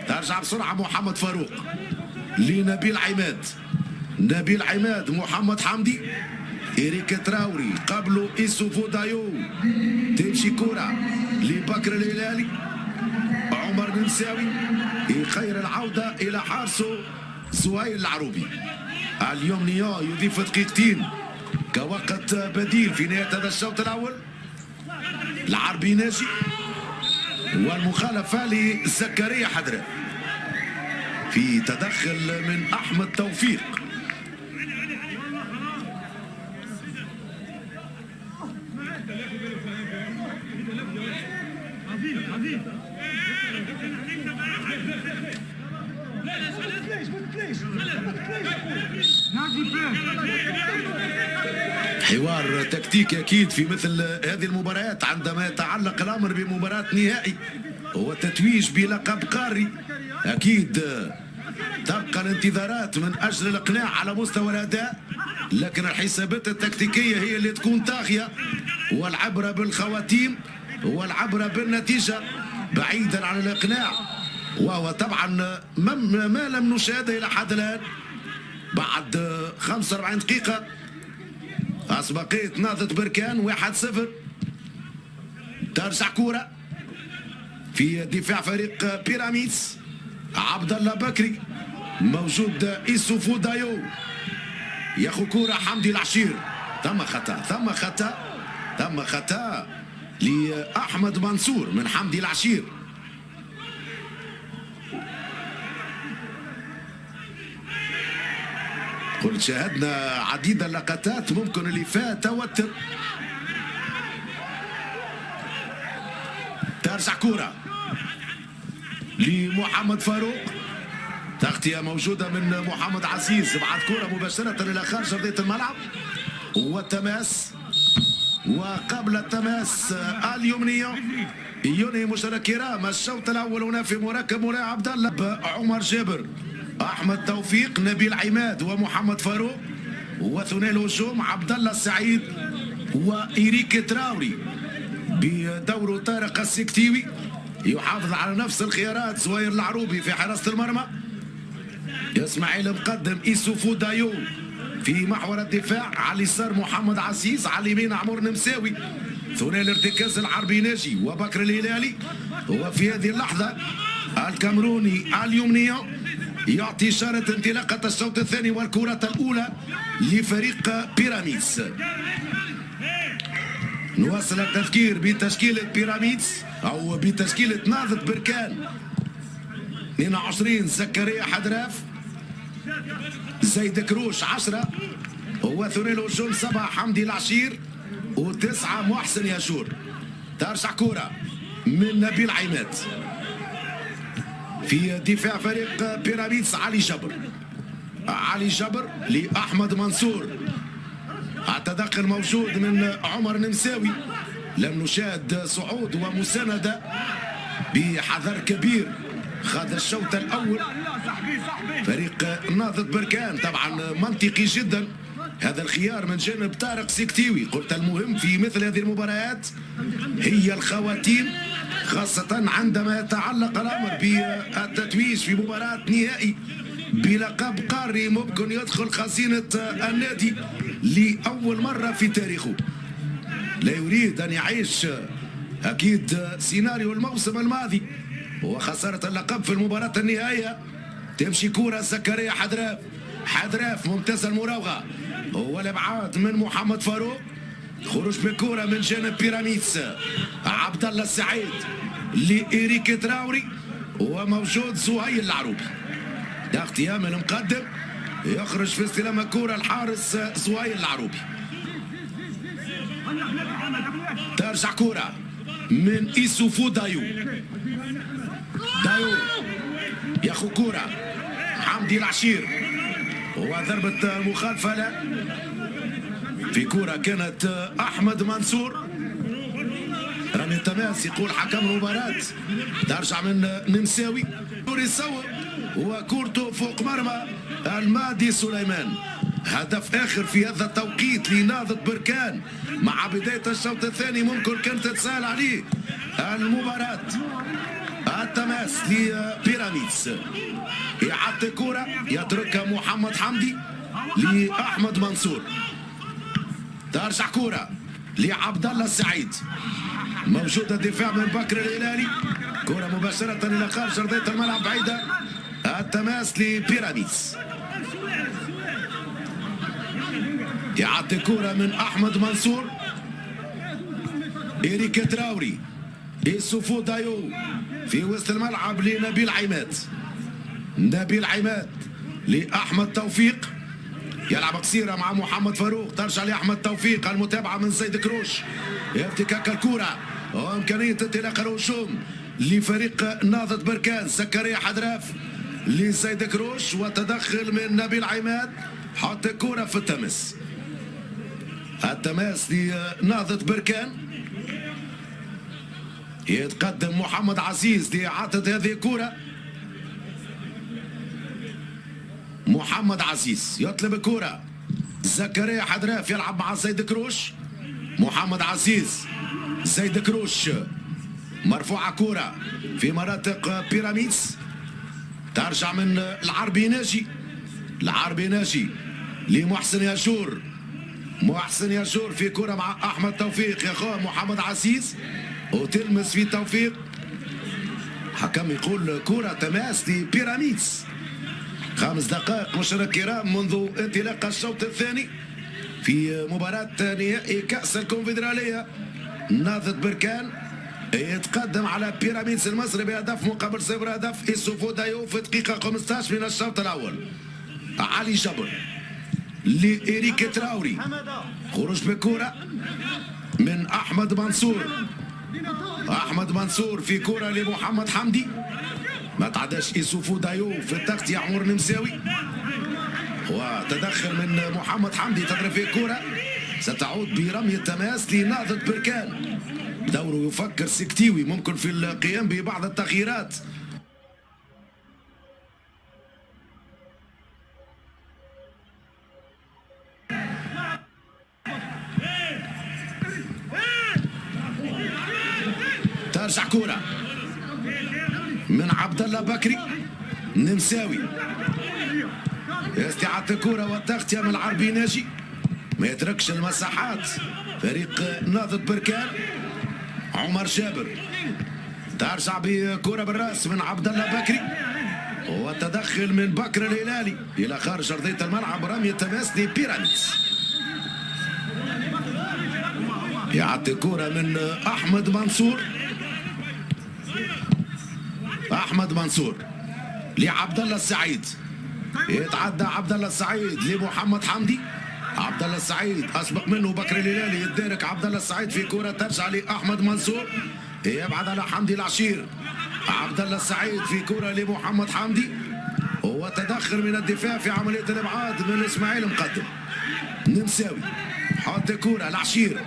ترجع بسرعة محمد فاروق لنبيل عماد. نبيل عماد محمد حمدي. إيريك تراوري قبله إيسوفو دايو. تمشي كرة لبكر الهلالي. عمر نمساوي يخير العودة إلى حارسه زويل العروبي. اليوم نيا يضيف دقيقتين كوقت بديل في نهاية هذا الشوط الأول. العربي ناجي والمخالفة لزكريا حدراف في تدخل من أحمد توفيق. حوار تكتيكي أكيد في مثل هذه المباريات عندما يتعلق الأمر بمباراة نهائي وتتويج بلقب قاري. أكيد تبقى الانتظارات من أجل الإقناع على مستوى الأداء، لكن الحسابات التكتيكية هي اللي تكون طاغية، والعبرة بالخواتيم والعبرة بالنتيجة بعيدا عن الإقناع. وهو طبعا ما لم نشاهده إلى حد الآن بعد 45 دقيقة. أسبقية نهضة بركان 1-0. ترجع كورة في دفاع فريق بيراميدز. عبد الله بكري موجود، إيسوفو دايو ياخذ كورة. حمدي العشير ثم خطأ لأحمد منصور من حمدي العشير. قلت شاهدنا عديد اللقطات ممكن اللي فيها توتر. ترجع كورة لمحمد فاروق، تغطية موجودة من محمد عزيز، بعد كورة مباشرة إلى خارج أرضية الملعب والتماس. وقبل التماس اليمنية ينهي مشترك كرام الشوط الأول هنا في مركب مولاي عبد الله. عمر جابر، أحمد توفيق، نبيل عماد ومحمد فاروق، وثنائي الهجوم عبد الله السعيد وإيريك تراوري بدور طارق السكتيوي. يحافظ على نفس الخيارات زوير العروبي في حراسة المرمى، اسماعيل مقدم، إيسوفو دايو في محور الدفاع، على اليسار محمد عزيز، على اليمين عمر نمساوي، ثنائي الارتكاز العربي ناجي وبكر الهلالي. وفي هذه اللحظة الكامروني اليمنية يعطي إشارة انطلاقة الشوط الثاني والكرة الأولى لفريق بيراميدز. نواصل التفكير بتشكيلة بيراميدز أو بتشكيلة نهضة بركان. 22 زكريا حدراف، زيد كروش 10، وثنائي الهجوم 7 حمدي العشير و9 محسن ياشور. ترجع كرة من نبيل عماد في دفاع فريق بيراميدز. علي جبر لأحمد منصور، التدخل موجود من عمر نمساوي. لم نشاهد صعود ومساندة بحذر كبير خاض الشوط الأول فريق نهضة بركان. طبعا منطقي جدا هذا الخيار من جانب طارق سكتيوي. قلت المهم في مثل هذه المباريات هي الخواتيم، خاصة عندما يتعلق الأمر بالتتويج في مباراة نهائي بلقب قاري ممكن يدخل خزينة النادي لأول مرة في تاريخه. لا يريد أن يعيش أكيد سيناريو الموسم الماضي وخسارة اللقب في المباراة النهائية. تمشي كرة زكريا حدراف ممتاز المراوغة والابعاد من محمد فاروق. خروج بكرة من جانب بيراميدز، عبد الله السعيد لإيريك تراوري، وموجود زهير العروبي. تغطية من المقدم، يخرج في استلام الكرة الحارس زهير العروبي. ترجع كرة من إيسوفو دايو ياخذ كرة حمدي العشير، وضربة المخالفة لا في كرة كانت أحمد منصور. رمي التماس يقول حكم المباراة. ترجع من نمساوي يصوب وكورته فوق مرمى المادي سليمان. هدف آخر في هذا التوقيت لنهضة بركان مع بداية الشوط الثاني ممكن كانت تتسهل عليه المباراة. التماس لبيراميدز، إعادة كرة يتركها محمد حمدي لأحمد منصور. ترجع كرة لعبد الله السعيد، موجودة دفاع من بكر الهلالي، كرة مباشرة إلى خارج أرضية الملعب بعيدة. التماس لبيراميدز، إعادة كرة من أحمد منصور، إيريك تراوري، إيسوفو دايو في وسط الملعب لنبيل عماد لأحمد توفيق، يلعب قصيرة مع محمد فاروق. ترجع لأحمد توفيق، المتابعة من زيد كروش، ارتكاك الكرة وإمكانية انطلاق الهجوم لفريق نهضة بركان. زكريا حدراف لزيد كروش وتدخل من نبيل عماد، حط كرة في التماس. التماس لنهضة بركان، يتقدم محمد عزيز لإعادة هذه الكرة. محمد عزيز يطلب الكرة، زكريا حدراف يلعب مع زيد كروش. محمد عزيز، زيد كروش، مرفوعة كرة في مناطق بيراميدز، ترجع من العربي ناجي. العربي ناجي لمحسن ياشور، محسن ياشور في كرة مع أحمد توفيق، يا أخوه محمد عزيز وتلمس في توفيق. حكم يقول كرة تماس لبيراميدز. 5 دقائق مشاهدينا الكرام منذ انطلاق الشوط الثاني في مباراة نهائي كأس الكونفدرالية. نهضة بركان يتقدم على بيراميدز المصري بهدف مقابل 0 هدف. يوسف دايو في دقيقة 15 من الشوط الأول. علي جبر لإيريك تراوري، خروج بكرة من أحمد منصور. أحمد منصور في كرة لمحمد حمدي، ما تعداش يوسف دايو في التغطية عمر نمساوي، وتدخل من محمد حمدي تضرب في كرة ستعود برمي التماس لنهضة بركان. دوره يفكر سكتيوي ممكن في القيام ببعض التغييرات. ترجع كرة من عبد الله بكري، نمساوي استعادة الكرة والتغطية من العربي ناجي، ما يتركش المساحات فريق نهضة بركان. عمر جابر ترجع بكرة بالراس من عبد الله بكري، وتدخل من بكر الهلالي الى خارج ارضية الملعب. رمي التماس لبيراميدز. يعطي كرة من احمد منصور، احمد منصور لعبد الله السعيد، يتعدى عبد الله السعيد لمحمد حمدي. عبد الله السعيد اسبق منه بكر الهلالي، يتدارك عبد الله السعيد في كرة ترجع لاحمد منصور، يبعد على حمدي العشير. عبد الله السعيد في كرة لمحمد حمدي، وتدخل من الدفاع في عملية الابعاد من اسماعيل مقدم. نمساوي حط كرة العشير،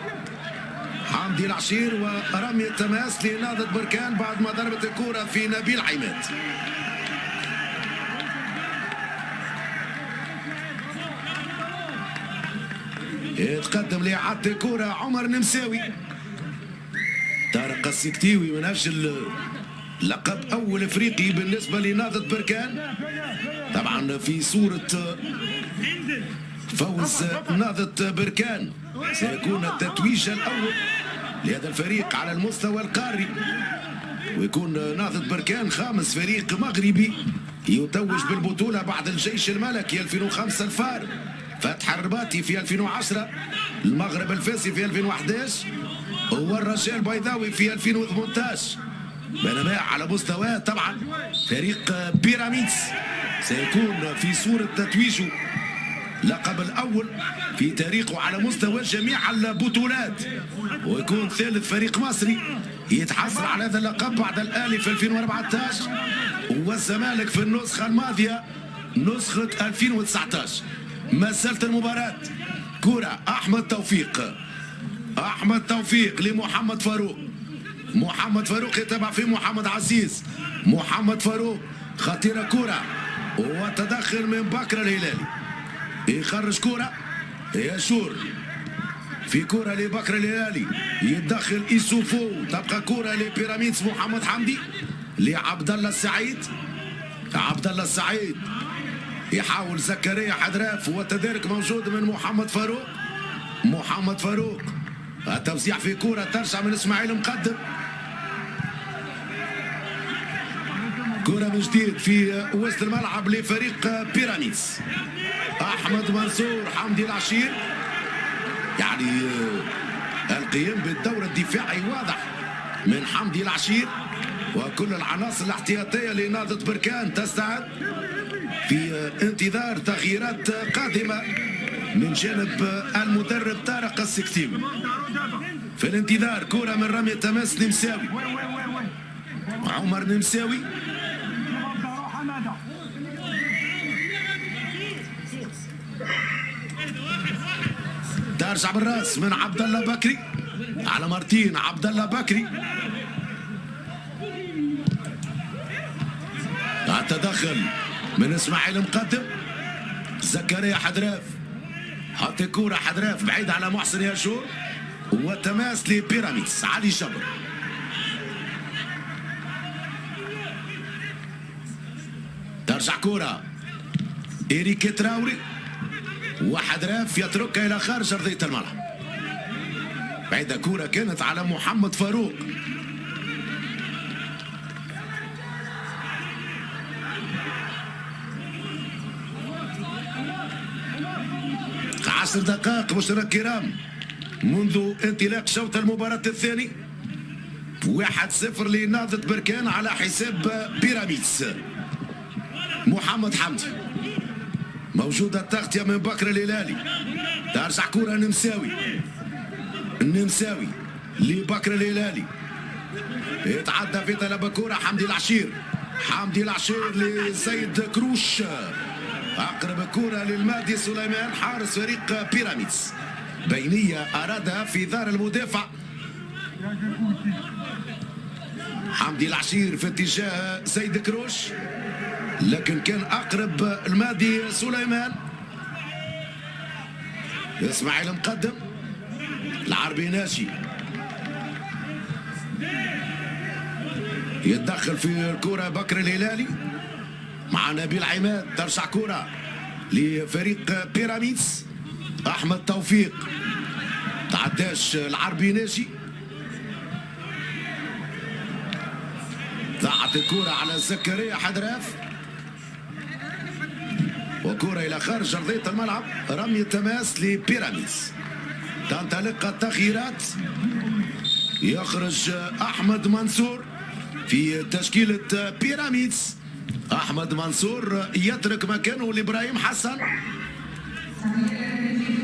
حمدي العشير، ورمي التماس لنهضة بركان بعد ما ضربت الكرة في نبيل عماد. يتقدم لإعادة الكرة عمر نمساوي. طارق السكتيوي من أجل لقب أول إفريقي بالنسبة لنهضة بركان، طبعا في صورة فوز نهضة بركان سيكون التتويج الأول لهذا الفريق على المستوى القاري، ويكون نهضة بركان خامس فريق مغربي يتوج بالبطولة بعد الجيش الملكي 2005 الفار، فتح الرباطي في 2010، المغرب الفاسي في 2011، والرجاء البيضاوي في 2018. بينما على مستوى طبعا فريق بيراميدز سيكون في صورة تتويجه لقب الأول في تاريخه على مستوى جميع البطولات، ويكون ثالث فريق مصري يتحصل على هذا اللقب بعد الأهلي في 2014 والزمالك في النسخة الماضية نسخة 2019. ما زالت المباراة كرة أحمد توفيق، أحمد توفيق لمحمد فاروق، محمد فاروق يتابع في محمد عزيز، محمد فاروق خطيرة كرة وتدخل من بكر الهلالي، يخرج كرة يشور في كرة لبكر الهلالي، يتدخل إيسوفو، تبقى كرة لبيراميدز محمد حمدي لعبد الله السعيد. عبد الله السعيد يحاول زكريا حدراف والتدارك موجود من محمد فاروق. محمد فاروق التوزيع في كرة ترجع من اسماعيل مقدم، كرة من جديد في وسط الملعب لفريق بيراميدز. احمد منصور، حمدي العشير، يعني القيام بالدور الدفاعي واضح من حمدي العشير، وكل العناصر الاحتياطية لنهضة بركان تستعد في انتظار تغييرات قادمة من جانب المدرب طارق السكتيوي. في الانتظار كرة من رمي التماس نمساوي، عمر نمساوي ترجع بالراس من عبد الله بكري على مرتين. عبد الله بكري التدخل من اسماعيل مقدم. زكريا حدراف حط كوره حدراف بعيد على محسن ياشور وتماس لبيراميدز. علي جبر ترجع كوره إيريك تراوري وحدراف يتركها الى خارج ارضيه الملعب. بعيدة كوره كانت على محمد فاروق. عشر دقائق مشاهدينا الكرام منذ انطلاق شوط المباراة الثاني. 1-0 لنهضة بركان على حساب بيراميدز. محمد حمدي موجودة التغطية من بكر الهلالي. ترجع كرة النمساوي لبكر الهلالي. يتعدى في طلب كرة حمدي العشير لزيد كروش. أقرب كرة للمادي سليمان حارس فريق بيراميدز. بينية أرادها في دار المدافع. حمدي العشير في اتجاه زيد كروش لكن كان أقرب المادي سليمان. إسماعيل مقدم. العربي ناشي يتدخل في الكرة بكر الهلالي مع نبيل عماد. ترجع كرة لفريق بيراميدز. أحمد توفيق تعداش العربي ناشي. ضاعت الكرة على زكريا حدراف وكرة إلى خارج أرضية الملعب. رمي تماس لبيراميدز. تنطلق التغييرات. يخرج أحمد منصور في تشكيلة بيراميدز. أحمد منصور يترك مكانه لإبراهيم حسن.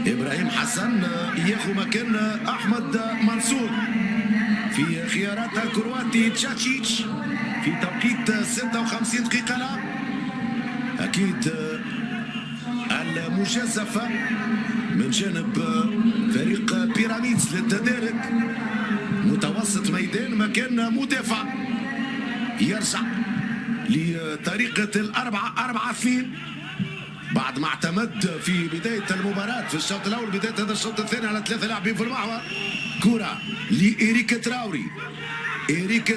إبراهيم حسن ياخذ مكان أحمد منصور في خيارات الكرواتي تشاتشيتش في توقيت 56 دقيقة لعب. أكيد المجازفة من جانب فريق بيراميدز للتدارك. متوسط ميدان مكان مدافع. يرجع لطريقة 4-4-2 بعد ما اعتمد في بداية المباراة في الشوط الأول بداية هذا الشوط الثاني على 3 لاعبين في المحور. كرة لإيريك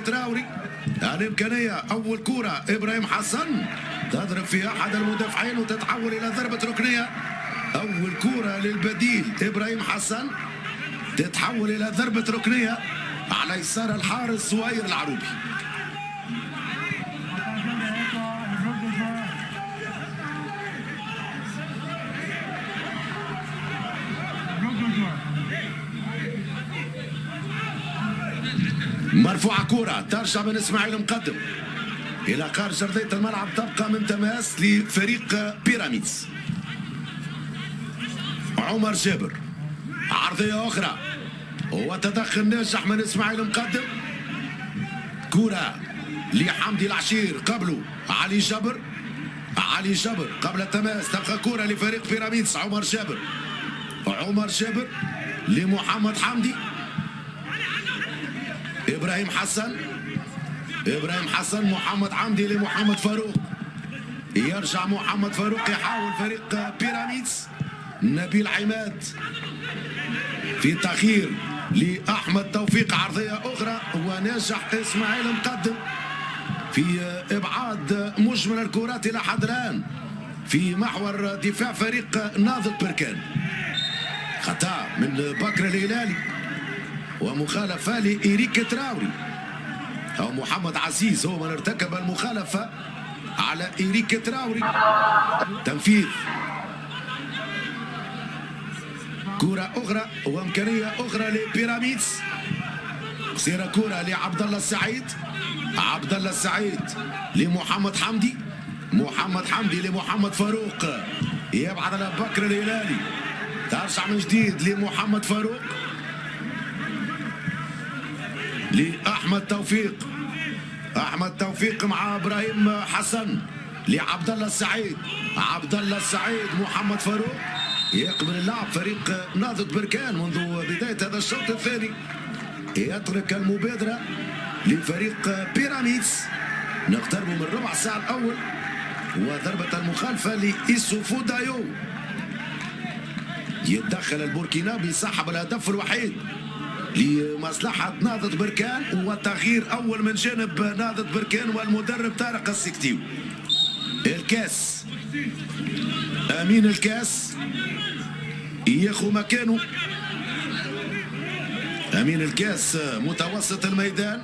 تراوري الإمكانية. أول كرة إبراهيم حسن تضرب في أحد المدافعين وتتحول إلى ضربة ركنية. أول كرة للبديل إبراهيم حسن تتحول إلى ضربة ركنية على يسار الحارس سوير العروبي. مرفوعة كرة ترجع من اسماعيل مقدم إلى خارج أرضية الملعب. تبقى من تماس لفريق بيراميدز. عمر جابر عرضية أخرى وتدخل ناجح من اسماعيل مقدم. كرة لحمدي العشير قبله علي جبر قبل التماس. تبقى كرة لفريق بيراميدز. عمر جابر لمحمد حمدي. إبراهيم حسن محمد حمدي لمحمد فاروق. يرجع محمد فاروق يحاول فريق بيراميدز. نبيل عماد في تأخير لأحمد توفيق. عرضية أخرى وناجح إسماعيل مقدم في إبعاد مجمل الكرات إلى حد الآن في محور دفاع فريق نهضة بركان. خطأ من بكر الهلالي ومخالفة لإيريك تراوري أو محمد عزيز هو من ارتكب المخالفة على إيريك تراوري. تنفيذ كرة أخرى وإمكانية أخرى لبيراميدز. قصيرة كرة لعبد الله السعيد لمحمد حمدي لمحمد فاروق. يبعد على بكر الهلالي. ترجع من جديد لمحمد فاروق لأحمد توفيق مع إبراهيم حسن لعبد الله السعيد. محمد فاروق يقبل اللعب فريق نهضة بركان منذ بداية هذا الشوط الثاني. يترك المبادرة لفريق بيراميدز. نقترب من ربع ساعة الأول وضربة المخالفة لإيسوفو دايو. يتدخل البوركينابي صاحب الهدف الوحيد لمصلحة نهضة بركان، وتغيير أول من جانب نهضة بركان والمدرب طارق السكتيو. الكاس أمين الكاس ياخو مكانه. أمين الكاس متوسط الميدان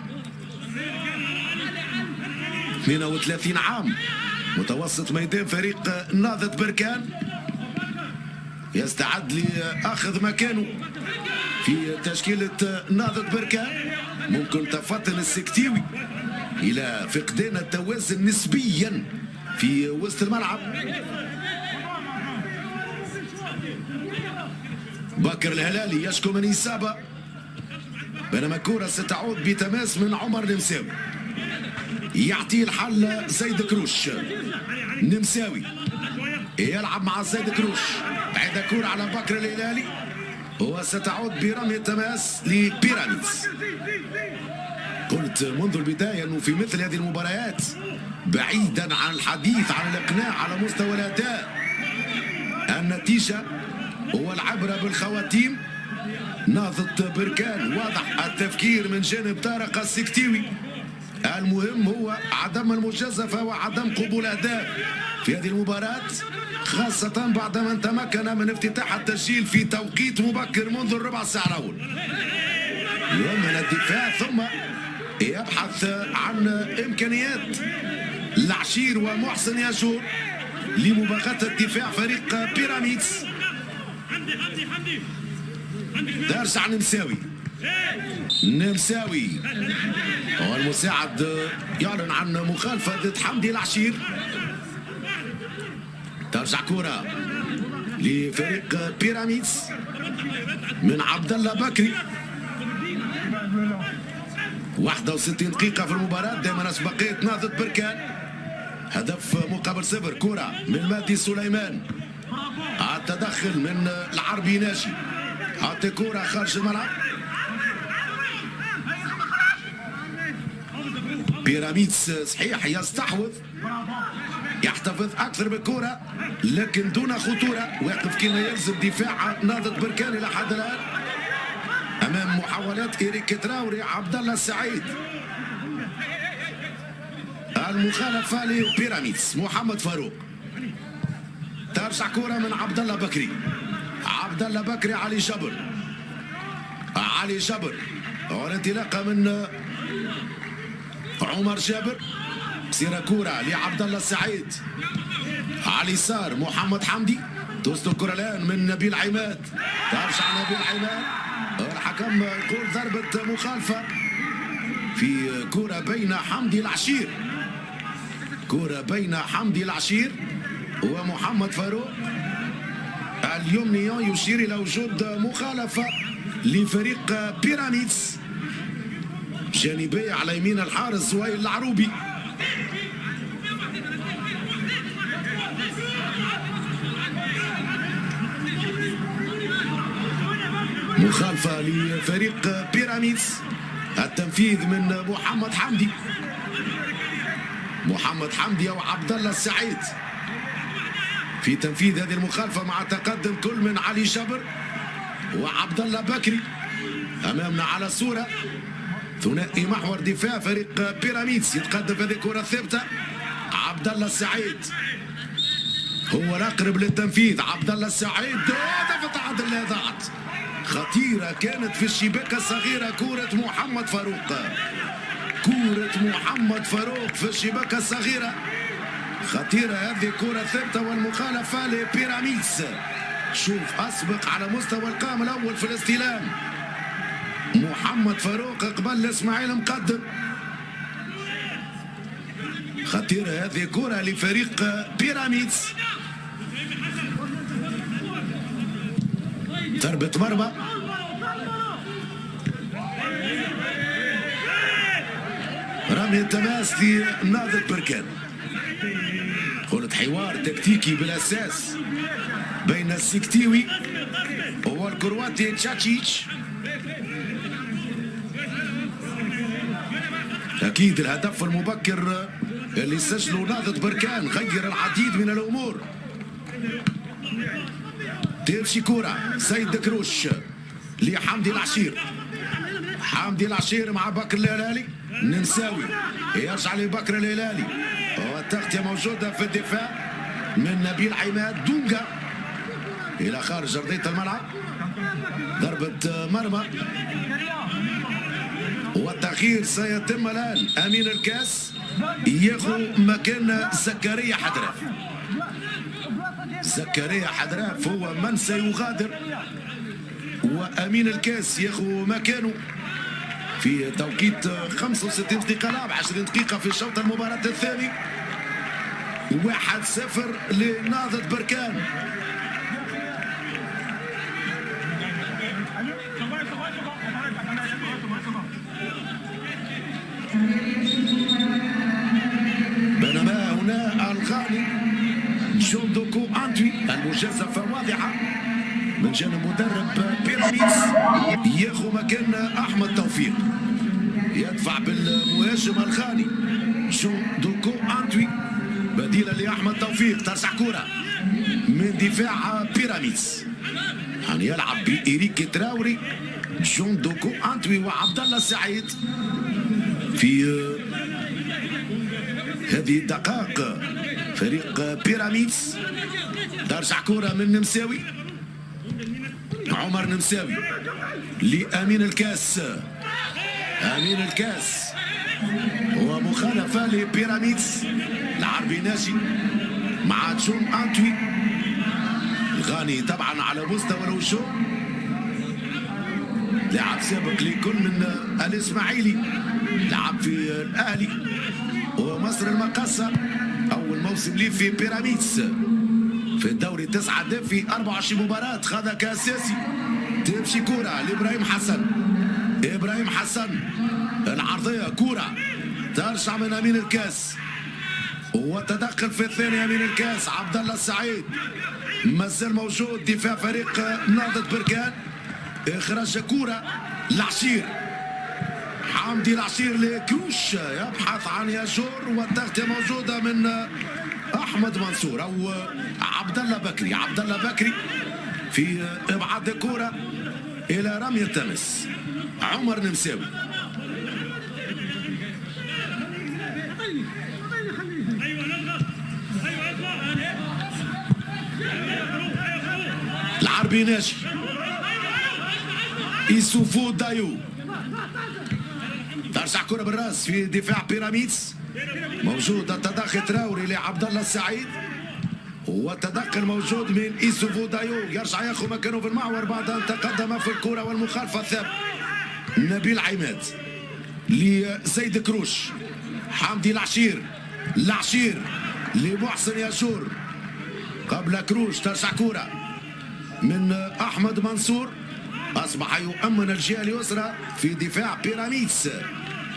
32 عام، متوسط ميدان فريق نهضة بركان، يستعد لأخذ مكانه في تشكيلة نهضة بركان. ممكن تفطن السكتيوي إلى فقدان التوازن نسبيا في وسط الملعب. بكر الهلالي يشكو من إصابة، بينما الكرة ستعود بتماس من عمر نمساوي. يعطي الحل زيد كروش. نمساوي يلعب مع زيد كروش، بعد كرة على بكر الهلالي وستعود برمي التماس لبيراميدز. قلت منذ البداية أنه في مثل هذه المباريات بعيدا عن الحديث عن الإقناع على مستوى الأداء، النتيجة هو العبرة بالخواتيم. نهضة بركان واضح التفكير من جانب طارق السكتيوي، المهم هو عدم المجازفة وعدم قبول أداء في هذه المباراة، خاصة بعدما تمكن من افتتاح التسجيل في توقيت مبكر منذ الربع ساعة الأول. يؤمن الدفاع ثم يبحث عن إمكانيات العشير ومحسن ياجور لمباغاة الدفاع فريق بيراميدز. ترجع نمساوي والمساعد يعلن عن مخالفة ضد حمدي العشير. ترجع كرة لفريق بيراميدز من عبد الله بكري. 61 دقيقة في المباراة، دائما أسبقية نهضة بركان، هدف مقابل 0. كرة من مادي سليمان، التدخل من العربي ناجي، حط كرة خارج الملعب. بيراميدز صحيح يستحوذ، يحتفظ أكثر بالكرة لكن دون خطورة، واقف كما يلزم دفاع نهضة بركان إلى حد الآن أمام محاولات إيريك تراوري. عبد الله السعيد، المخالفة لبيراميدز محمد فاروق. ترجع كرة من عبد الله بكري، عبد الله بكري علي جبر والانطلاقة من عمر جابر. سيرة كرة لعبد الله السعيد على اليسار محمد حمدي، توصل الكرة الآن من نبيل عماد. ترجع نبيل عماد، الحكم يقول ضربة مخالفة في كرة بين حمدي العشير، كرة بين حمدي العشير ومحمد فاروق. اليمني يشير إلى وجود مخالفة لفريق بيراميدز جانبية على يمين الحارس وائل العروبي. مخالفة لفريق بيراميدز، التنفيذ من محمد حمدي أو عبد الله السعيد في تنفيذ هذه المخالفة، مع تقدم كل من علي جبر وعبد الله بكري. أمامنا على الصورة ثنائي محور دفاع فريق بيراميدز، يتقدم هذه الكرة الثابتة. عبد الله السعيد هو الأقرب للتنفيذ، عبد الله السعيد هدف التعادل اللي ضاعت، خطيرة كانت في الشباك الصغيرة. كرة محمد فاروق في الشباك الصغيرة، خطيرة هذه كرة ثابتة. والمخالفة لبيراميدز، شوف أسبق على مستوى القائم الأول في الاستلام محمد فاروق قبل الإسماعيل مقدم. خطيرة هذه كرة لفريق بيراميدز، ضربة مرمى. رمي التماس لنهضة بركان. قلت حوار تكتيكي بالاساس بين السكتيوي والكرواتي تشاتشيتش. اكيد الهدف المبكر اللي سجله نهضة بركان غير العديد من الامور. تمشي كرة سيد كروش لحمدي العشير. حمدي العشير مع بكر الهلالي. النمساوي يرجع لبكر الهلالي والتغطية موجودة في الدفاع من نبيل عماد. دونجا إلى خارج أرضية الملعب. ضربة مرمى والتغيير سيتم الآن. أمين الكاس ياخذ مكان زكريا حدراف. زكريا حدراف هو من سيغادر وأمين الكاس ياخذ مكانه في توقيت 65 دقيقة لعب. 20 دقيقة في شوط المباراة الثاني. 1-0 لنهضة بركان. بينما هنا الغاني جوندوكو أنتوي. المجازفة واضحة من جانب مدرب بيراميدز ياخذ مكان أحمد توفيق. يدفع بالمهاجم الغاني جوندوكو أنتوي بديلا لأحمد توفيق. ترجع كرة من دفاع بيراميدز. يعني يلعب بإيريك تراوري جوندوكو أنتوي وعبد الله السعيد في هذه الدقائق. فريق بيراميدز. ترجع كرة من نمساوي. عمر نمساوي لأمين الكاس. أمين الكاس ومخالفة لبيراميدز. العربي ناجي مع جون أنتوي. الغاني طبعا على مستوى الهجوم. لاعب سابق لكل من الإسماعيلي. لعب في الأهلي ومصر المقاصة. أول موسم ليه في بيراميدز في الدوري 9 أهداف في 24 مباراة خاضها كأساسي. تمشي كرة لإبراهيم حسن. إبراهيم حسن العرضية كرة ترجع من أمين الكاس وتدخل في الثاني. أمين الكاس عبد الله السعيد مازال موجود. دفاع فريق نهضة بركان. إخراج كرة العشير. حمدي العشير لكروش يبحث عن ياجور والتغطية موجودة من أحمد منصور أو عبد الله بكري. عبد الله بكري في إبعاد كرة إلى رمي التمس. عمر نمساوي. العربي ناجي. يوسفو دايو. ترجع كرة بالراس في دفاع بيراميدز. موجود التدخل تراوري لعبد الله السعيد والتدخل موجود من يوسفو دايو. يرجع ياخذ مكانه في المعور بعد ان تقدم في الكرة والمخالفة الثابتة. نبيل عماد لزيد كروش. حمدي العشير. العشير لمحسن ياشور قبل كروش. ترجع كرة من احمد منصور. اصبح يؤمن الجهه اليسرى في دفاع بيراميدز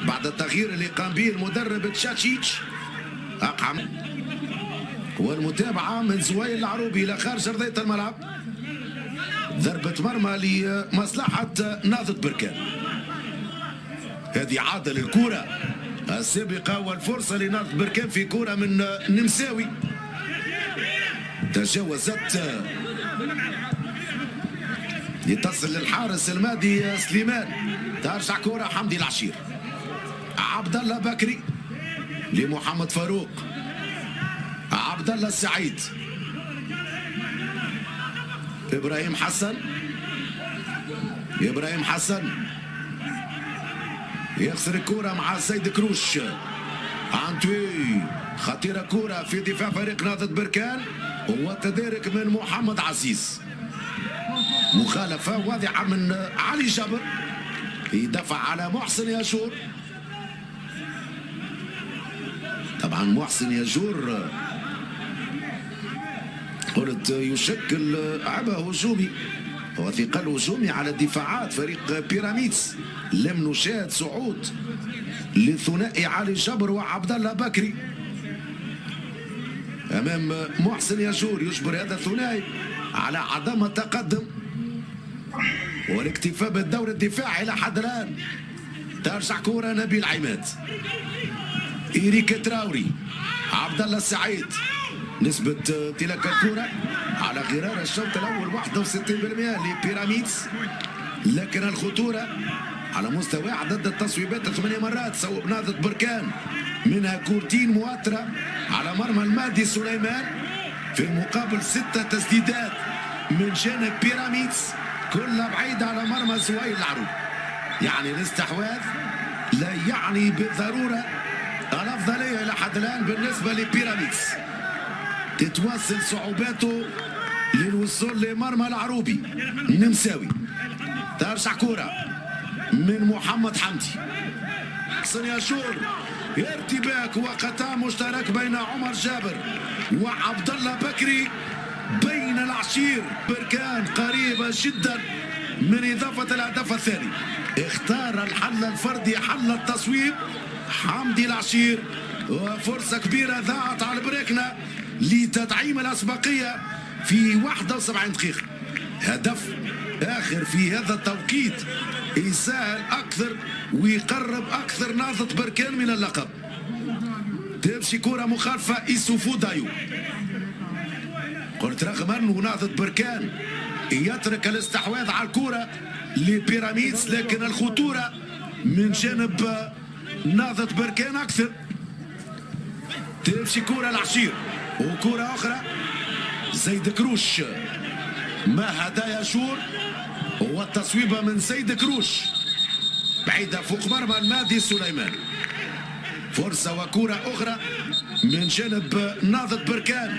بعد التغيير اللي قام به المدرب تشاتشيتش. اقع والمتابعه من زويل العروبي الى خارج ارضيه الملعب. ضربه مرمى لمصلحه نهضه بركان. هذه عاده للكره السابقه والفرصه لنهضه بركان في كره من النمساوي تجاوزت لتصل للحارس المادي سليمان. ترجع كرة حمدي العشير. عبد الله بكري لمحمد فاروق. عبد الله السعيد. ابراهيم حسن. ابراهيم حسن يخسر الكرة مع سيد كروش. أنتوي خطيرة كرة في دفاع فريق نهضة بركان والتدارك من محمد عزيز. مخالفة واضحة من علي جبر يدفع على محسن ياجور. طبعا محسن ياجور قلت يشكل عبء هجومي وثقل هجومي على الدفاعات فريق بيراميدز. لم نشاهد صعود لثنائي علي جبر وعبد الله بكري امام محسن ياجور يجبر هذا الثنائي على عدم التقدم والاكتفاء بالدور الدفاعي الى حد الان. ترجع كره نبيل عماد، إيريك تراوري، عبد الله السعيد. نسبة امتلاك الكرة على غرار الشوط الأول 61% لبيراميدز، لكن الخطورة على مستوى عدد التصويبات 8 مرات صوب نهضة بركان، منها كورتين مواترة على مرمى المهدي سليمان، في المقابل 6 تسديدات من جانب بيراميدز كلها بعيدة على مرمى سويل العروب. يعني الاستحواذ لا يعني بالضرورة الأفضلية إلى حد الآن بالنسبة لبيراميدز. تتواصل صعوباته للوصول لمرمى العروبي النمساوي. ترجع كرة من محمد حمدي، حسن ياشور، ارتباك وقطع مشترك بين عمر جابر وعبد الله بكري بين العشير. بركان قريبة جدا من إضافة الهدف الثاني. اختار الحل الفردي حل التصويب حمدي العشير، وفرصة كبيرة ضاعت على بريكنا لتدعيم الأسبقية في 71 دقيقة. هدف آخر في هذا التوقيت يسهل أكثر ويقرب أكثر نهضة بركان من اللقب. تمشي كرة مخالفة إيسوفو دايو. قلت رغم أنه نهضة بركان يترك الاستحواذ على الكرة لبيراميدز، لكن الخطورة من جانب نهضة بركان أكثر. تمشي كرة العشير وكرة أخرى زيد كروش ما هدايا شور، والتصويبة من زيد كروش بعيدة فوق مرمى المهدي سليمان. فرصة وكرة أخرى من جانب نهضة بركان.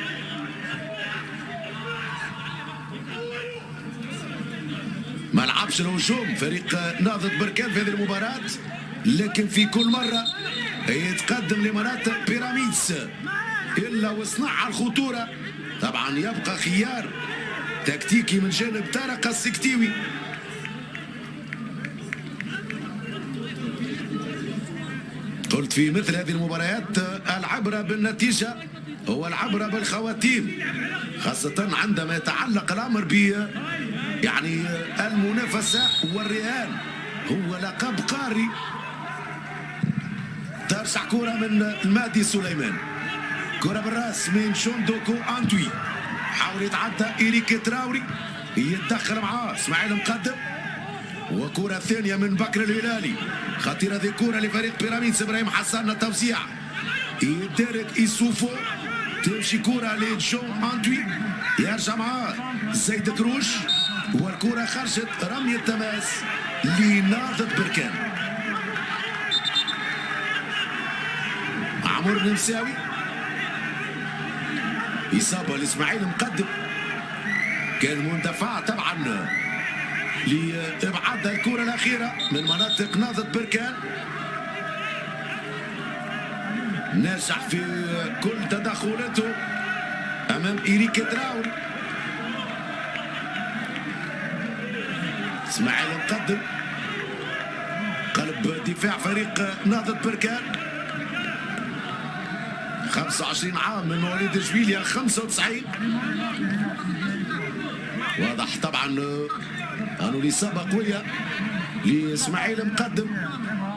ما لعبش الهجوم فريق نهضة بركان في هذه المباراة، لكن في كل مرة يتقدم لمناطق بيراميدز إلا وصنع الخطورة. طبعا يبقى خيار تكتيكي من جانب طارق السكتيوي. قلت في مثل هذه المباريات العبرة بالنتيجة هو العبرة بالخواتيم، خاصة عندما يتعلق الأمر ب يعني المنافسة والرهان هو لقب قاري. ترجع كرة من المهدي سليمان، كرة بالراس من شوندوكو أنتوي، حاول يتعدى إيريك تراوري يتدخل معاه اسماعيل مقدم، وكرة ثانية من بكر الهلالي خطيرة. ذي كرة لفريق بيراميدز إبراهيم حسن التوزيع يدرك إيسوفو. تمشي كرة لجون أنتوي يرجع معاه زيد كروش، والكرة خرجت رمية تماس لنهضة بركان. عمر النمساوي، إصابة لإسماعيل مقدم، كان مندفع طبعا لإبعاد الكرة الأخيرة من مناطق نهضة بركان. ناجح في كل تدخلاته أمام إيريك تراوري. إسماعيل مقدم قلب دفاع فريق نهضة بركان، 25 عام من مواليد اشبيليا 95. واضح طبعا انه الاصابه قويه لاسماعيل مقدم.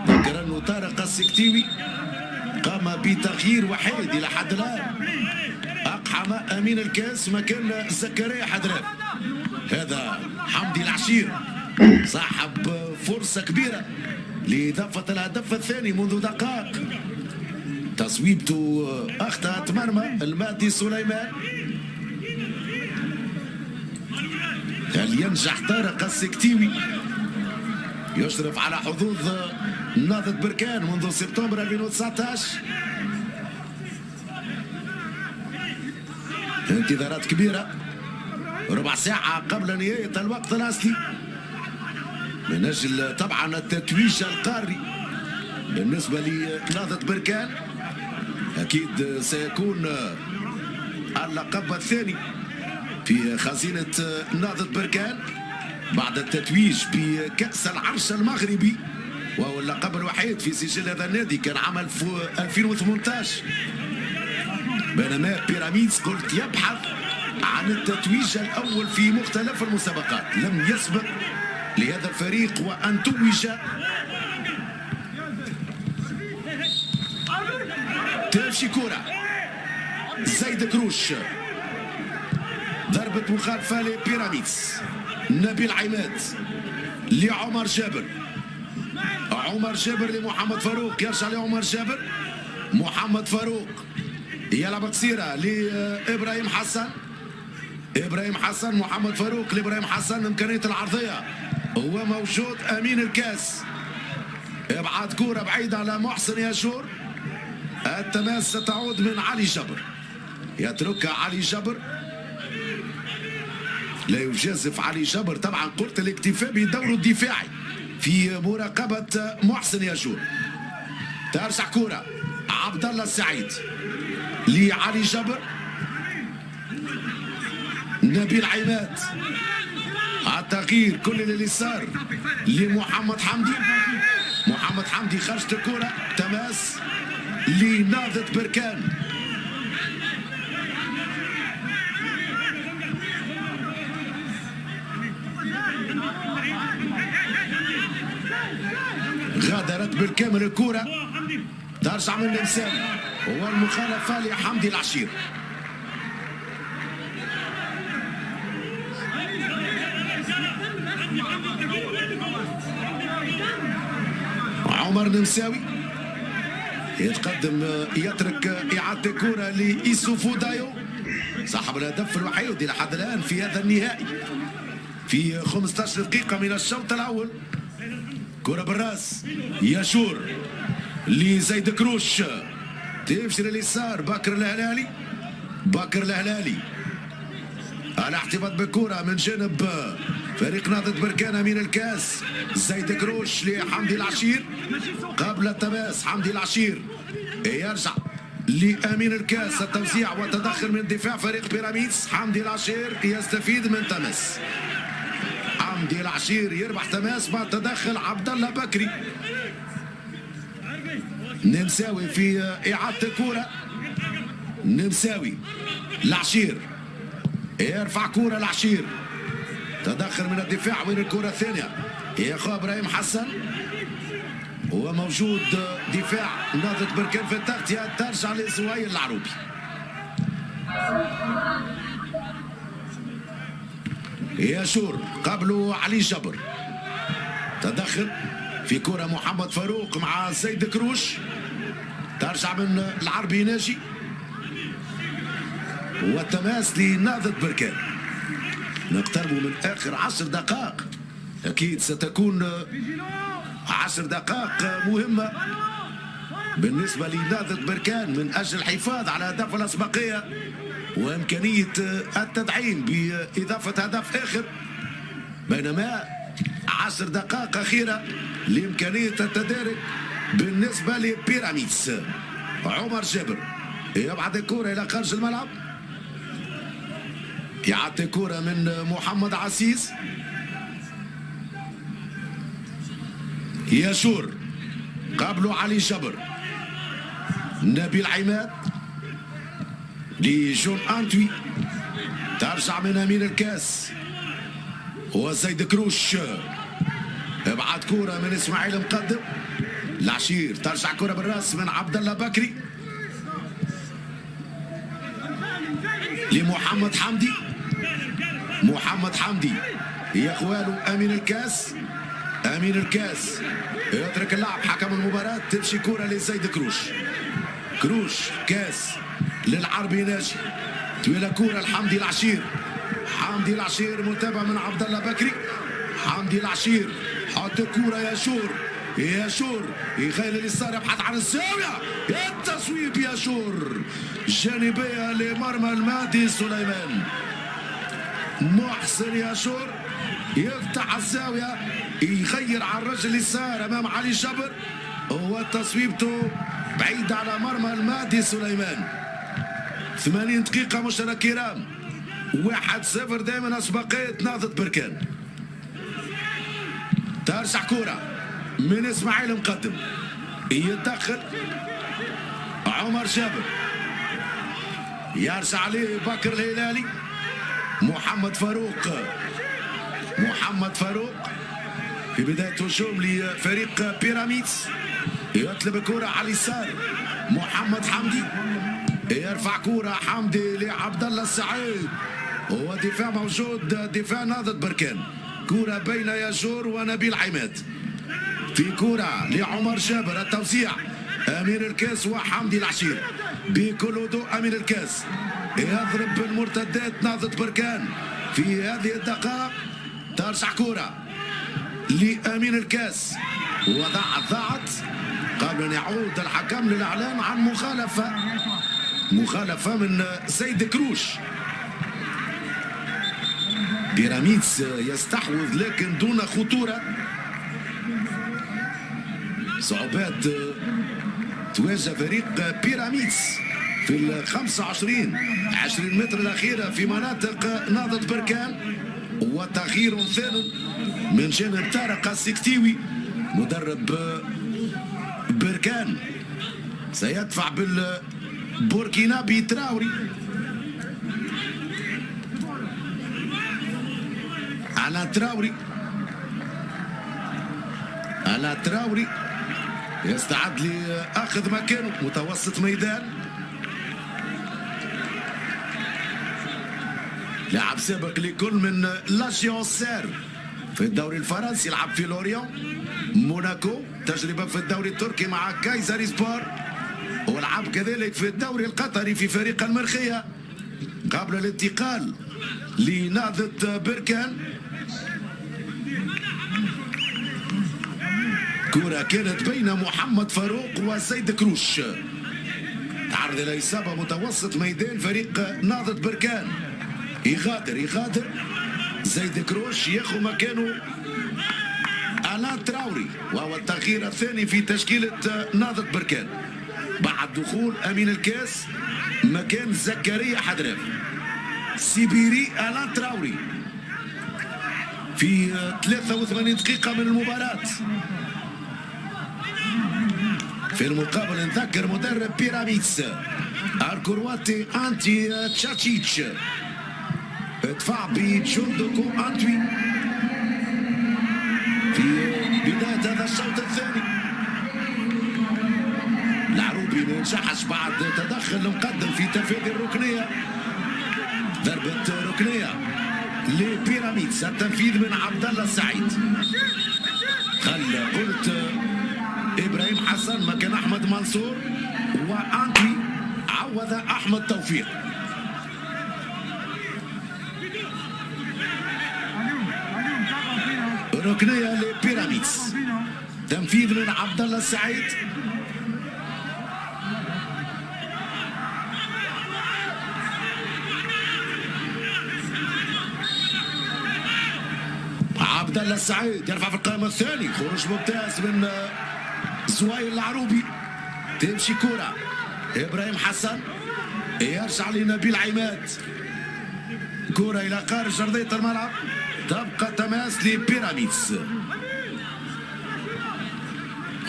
ذكر انه طارق السكتيوي قام بتغيير وحيد الى حد الان، اقحم امين الكاس مكان زكريا حدراف. هذا حمدي العشير صاحب فرصه كبيره لاضافه الهدف الثاني منذ دقائق. تصويبته اخطأت مرمى المهدي سليمان. هل ينجح طارق السكتيوي يشرف على حظوظ نهضة بركان منذ سبتمبر 2019؟ انتظارات كبيرة، ربع ساعة قبل نهاية الوقت الأصلي من أجل طبعا التتويج القاري بالنسبة لنهضة بركان. أكيد سيكون اللقب الثاني في خزينة نهضة بركان بعد التتويج بكأس العرش المغربي، وهو اللقب الوحيد في سجل هذا النادي، كان عام 2018. بينما بيراميدز قلت يبحث عن التتويج الأول في مختلف المسابقات، لم يسبق لهذا الفريق وأن توج. تمشي كرة زيد كروش، ضربة مخالفة لبيراميدز. نبيل عماد لعمر جابر، عمر جابر لمحمد فاروق، يرجع لعمر جابر، محمد فاروق يلعب قصيرة لإبراهيم حسن، إبراهيم حسن، محمد فاروق لإبراهيم حسن، إمكانية العرضية هو موجود. أمين الكاس ابعاد كرة بعيدة على محسن ياشور، التماس ستعود من علي جبر، يتركها علي جبر، لا يجازف علي جبر طبعا. قلت الاكتفاء بدوره الدفاعي في مراقبة محسن ياشور. ترجع كرة عبد الله السعيد لعلي جبر، نبيل عماد، التغيير كل لليسار لمحمد حمدي، محمد حمدي خرجت الكرة، تماس لناضت بركان. غادرت بالكامل الكرة، ترجع من الإنسان والمخالفة لحمدي العشير. عمر نمساوي يتقدم، يترك إعادة الكرة لإيسوفو دايو، صاحب الهدف الوحيد إلى حد الآن في هذا النهائي في 15 دقيقة من الشوط الأول. كرة بالراس ياشور لزيد كروش، تمشي لليسار بكر الهلالي، بكر الهلالي الاحتفاظ بالكرة من جانب فريق نهضة بركان. أمين الكاس زيد كروش لحمدي العشير قبل التماس، حمدي العشير يرجع لأمين الكاس، التوزيع وتدخل من دفاع فريق بيراميدز. حمدي العشير يستفيد من تماس، حمدي العشير يربح تماس بعد تدخل عبد الله بكري. نمساوي في إعادة الكرة، نمساوي العشير يرفع كرة العشير، تدخل من الدفاع. وين الكرة الثانية؟ ياخذ إبراهيم حسن، هو موجود دفاع نهضة بركان في التغطية، ترجع لزويل العروبي. ياشور قبله علي جبر، تدخل في كرة محمد فاروق مع زيد كروش، ترجع من العربي ناجي والتماس لنهضة بركان. نقترب من آخر 10 دقائق، أكيد ستكون 10 دقائق مهمة بالنسبة لنهضة بركان من أجل الحفاظ على هدف الأسبقية وإمكانية التدعيم بإضافة هدف آخر، بينما 10 دقائق أخيرة لإمكانية التدارك بالنسبة لبيراميدز. عمر جابر يبعث الكرة إلى خارج الملعب، يعطي كرة من محمد عسيس، ياشور قبله علي جبر، نبيل عماد لجون أنتوي، ترجع من أمين الكاس وزيد كروش، ابعاد كرة من إسماعيل مقدم، العشير ترجع كرة بالراس من عبد الله بكري لمحمد حمدي، محمد حمدي يا اخوانه أمين الكاس، أمين الكاس يترك اللعب، حكم المباراة، تمشي كرة لزيد كروش، كروش كاس للعربي ناجي، طويلة كرة لحمدي العشير، حمدي العشير متابع من عبد الله بكري، حمدي العشير حط كرة ياشور، ياشور يخيل اليسار يبحث عن الزاوية، التصويب ياشور جانبية لمرمى المهدي سليمان، محسن ياشور يفتح الزاوية يغير على الرجل اليسار امام علي جبر، وتصويبته بعيد على مرمى المهدي سليمان. 80 دقيقة مشاهدينا الكرام، 1-0 دائما اسبقية نهضة بركان. ترجع كرة من اسماعيل مقدم، يتدخل عمر جابر، يرجع عليه بكر الهلالي. محمد فاروق في بداية هجوم لفريق بيراميدز، يطلب كرة على اليسار. محمد حمدي يرفع كرة حمدي لعبد الله السعيد، ودفاع موجود، دفاع نهضة بركان. كرة بين ياجور ونبيل عماد، في كرة لعمر جابر، التوزيع أمين الكاس وحمدي العشير. بكل هدوء أمين الكاس يضرب بالمرتدات نهضة بركان في هذه الدقائق. ترجع كرة لأمين الكاس، ضاعت قبل أن يعود الحكم للإعلان عن مخالفة من سيد كروش. بيراميدز يستحوذ لكن دون خطورة. صعوبات تواجه فريق بيراميدز في 20 متر الأخيرة في مناطق نهضة بركان، وتغيير ثاني من جانب طارق السكتيوي مدرب بركان. سيدفع بالبوركينابي تراوري. على تراوري يستعد لأخذ مكانه متوسط ميدان. لاعب سابق لكل من لاشيونسير في الدوري الفرنسي، يلعب في لوريون موناكو، تجربة في الدوري التركي مع كايزر سبور، ولعب كذلك في الدوري القطري في فريق المرخية قبل الانتقال لنهضة بركان. كرة كانت بين محمد فاروق وزيد كروش، تعرض إلى إصابة متوسط ميدان فريق نهضة بركان. يغادر زيد كروش، ياخذ مكانه آلان تراوري، وهو التغيير الثاني في تشكيلة نهضة بركان بعد دخول أمين الكاس مكان زكريا حدراف. سيبيري آلان تراوري في 83 دقيقة من المباراة. في المقابل نذكر مدرب بيراميدز الكرواتي أنتي تشاتشيتش ادفع بجندوكو أنتوي في بداية هذا الشوط الثاني. العروبي ما نجحش بعد تدخل المقدم في تنفيذ الركنية، ضربة ركنية لبيراميدز، التنفيذ من عبد الله السعيد. قلت إبراهيم حسن مكان أحمد منصور، وأنتي عوض أحمد توفيق. ركنية لبيراميدز، تنفيذ من عبد الله السعيد. عبد الله السعيد يرفع في القائمة الثاني، خروج ممتاز من زوايل العروبي. تمشي كرة إبراهيم حسن، يرجع لنبيل عماد، كرة إلى خارج أرضية الملعب، تبقى تماس لبيراميدز.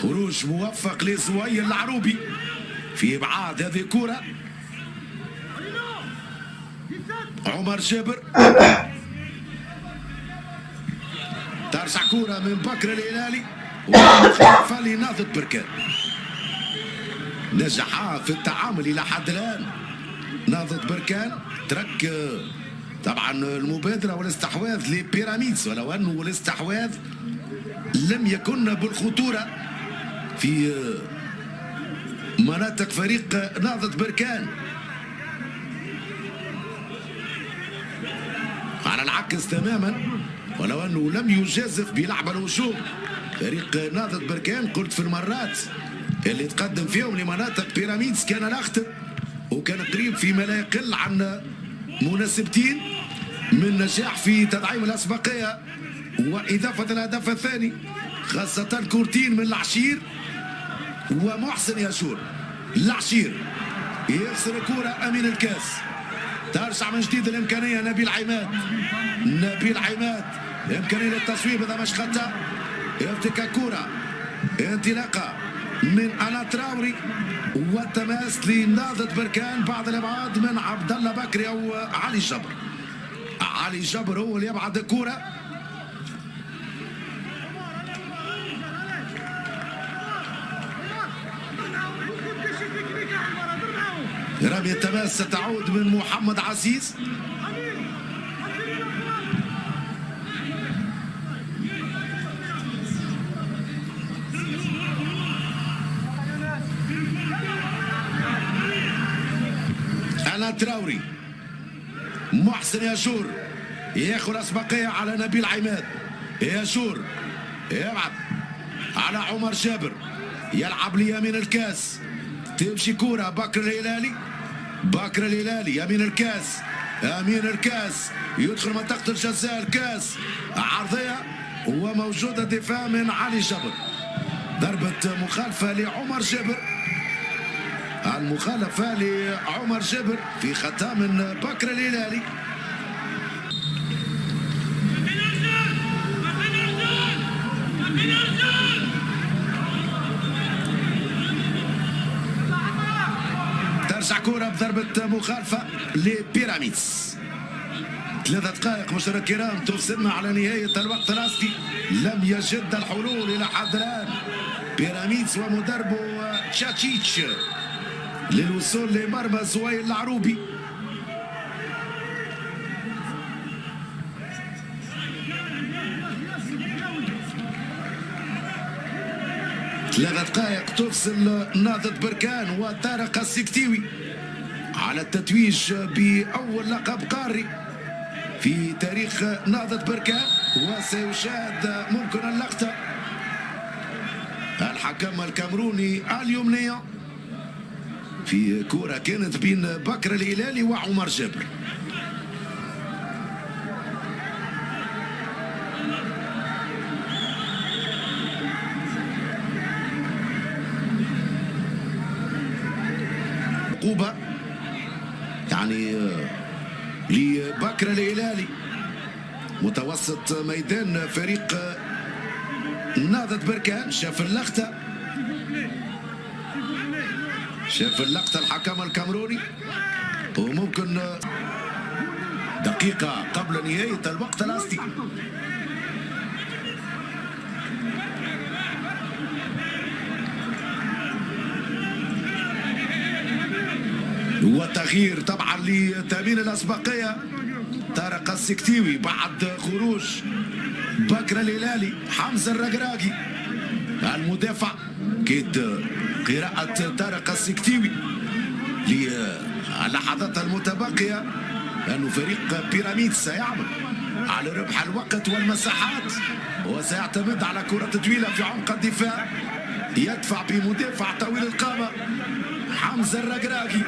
خروج موفق لزوايل العروبي في إبعاد هذه الكرة. عمر جابر، ترجع كرة من بكر الهلالي ومخالفة لنهضة بركان. نجح في التعامل إلى حد الآن نهضة بركان، ترك طبعا المبادرة والاستحواذ لبيراميدز، ولو أنه الاستحواذ لم يكن بالخطورة في مناطق فريق نهضة بركان. على العكس تماما، ولو أنه لم يجازف بلعب الهجوم فريق نهضة بركان. قلت في المرات اللي تقدم فيهم لمناطق بيراميدز كان الأخطر، وكان قريب فيما لا يقل عن مناسبتين من نجاح في تدعيم الأسبقية وإضافة الهدف الثاني، خاصة كورتين من العشير ومحسن ياشور. العشير يخسر كرة أمين الكاس، ترجع من جديد الإمكانية نبيل عماد إمكانية للتصويب إذا مش خطأ. يفتك كرة انطلاقة من أنا تراوري، والتماس لنهضة بركان بعد الابعاد من عبد الله بكري او علي جبر. علي جبر هو اللي يبعد الكرة. رمية التماس ستعود من محمد عزيز. أنا تراوري، محسن ياشور ياخذ اسبقيه على نبيل عماد. ياشور يبعد على عمر جابر، يلعب ليمين الكاس، تمشي كرة بكر الهلالي. بكر الهلالي يمين الكاس، يمين الكاس يدخل منطقة الجزاء. الكاس عرضية وموجودة دفاع من علي جبر. ضربة مخالفة لعمر جابر، المخالفة لعمر جابر في خطأ من بكر الهلالي. ترجع كرة بضربة مخالفة لبيراميدز. 3 دقائق مشاهدينا الكرام توصلنا على نهاية الوقت الأصلي. لم يجد الحلول إلى حد الآن بيراميدز ومدربه تشاتشيتش للوصول لمرمى زويل العروبي. ثلاث دقائق تفصل نهضة بركان وطارق السكتيوي على التتويج بأول لقب قاري في تاريخ نهضة بركان. وسيشاهد ممكن اللقطة الحكم الكامروني اليومنية في كرة كانت بين بكر الهلالي وعمر جابر. عقوبة يعني لبكر الهلالي متوسط ميدان فريق نهضة بركان. شاف اللقطة، شاف اللقطة الحكم الكامروني، وممكن دقيقة قبل نهاية الوقت الأصلي والتغيير طبعا لتامين الأسبقية طارق السكتيوي بعد خروج بكر الهلالي. حمزة الرقراقي المدافع، كيد قراءة طارق السكتيوي للحظات المتبقية أنه فريق بيراميدز سيعمل على ربح الوقت والمساحات وسيعتمد على كرة طويلة في عمق الدفاع. يدفع بمدافع طويل القامة حمزة الرقراقي.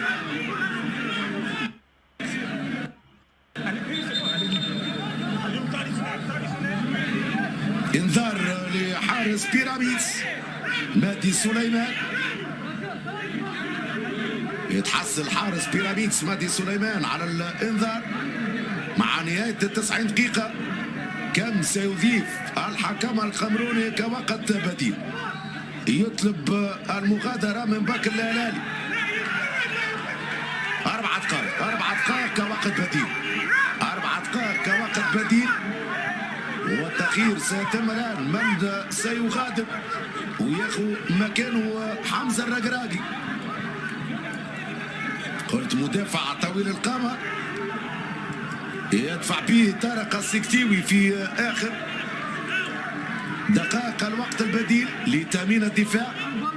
انذار لحارس بيراميدز مادي سليمان. يتحصل حارس بيراميدز مادي سليمان على الانذار مع نهاية 90 دقيقة. كم سيضيف الحكم الكامروني كوقت بديل؟ يطلب المغادرة من بكر الهلالي. 4 دقائق، 4 دقائق كوقت بديل، 4 دقائق كوقت بديل. والتأخير سيتم الآن. من سيغادر وياخذ مكانه حمزة الرقراقي. قلت مدافع طويل القامة يدفع به طارق السكتيوي في آخر دقائق الوقت البديل لتأمين الدفاع.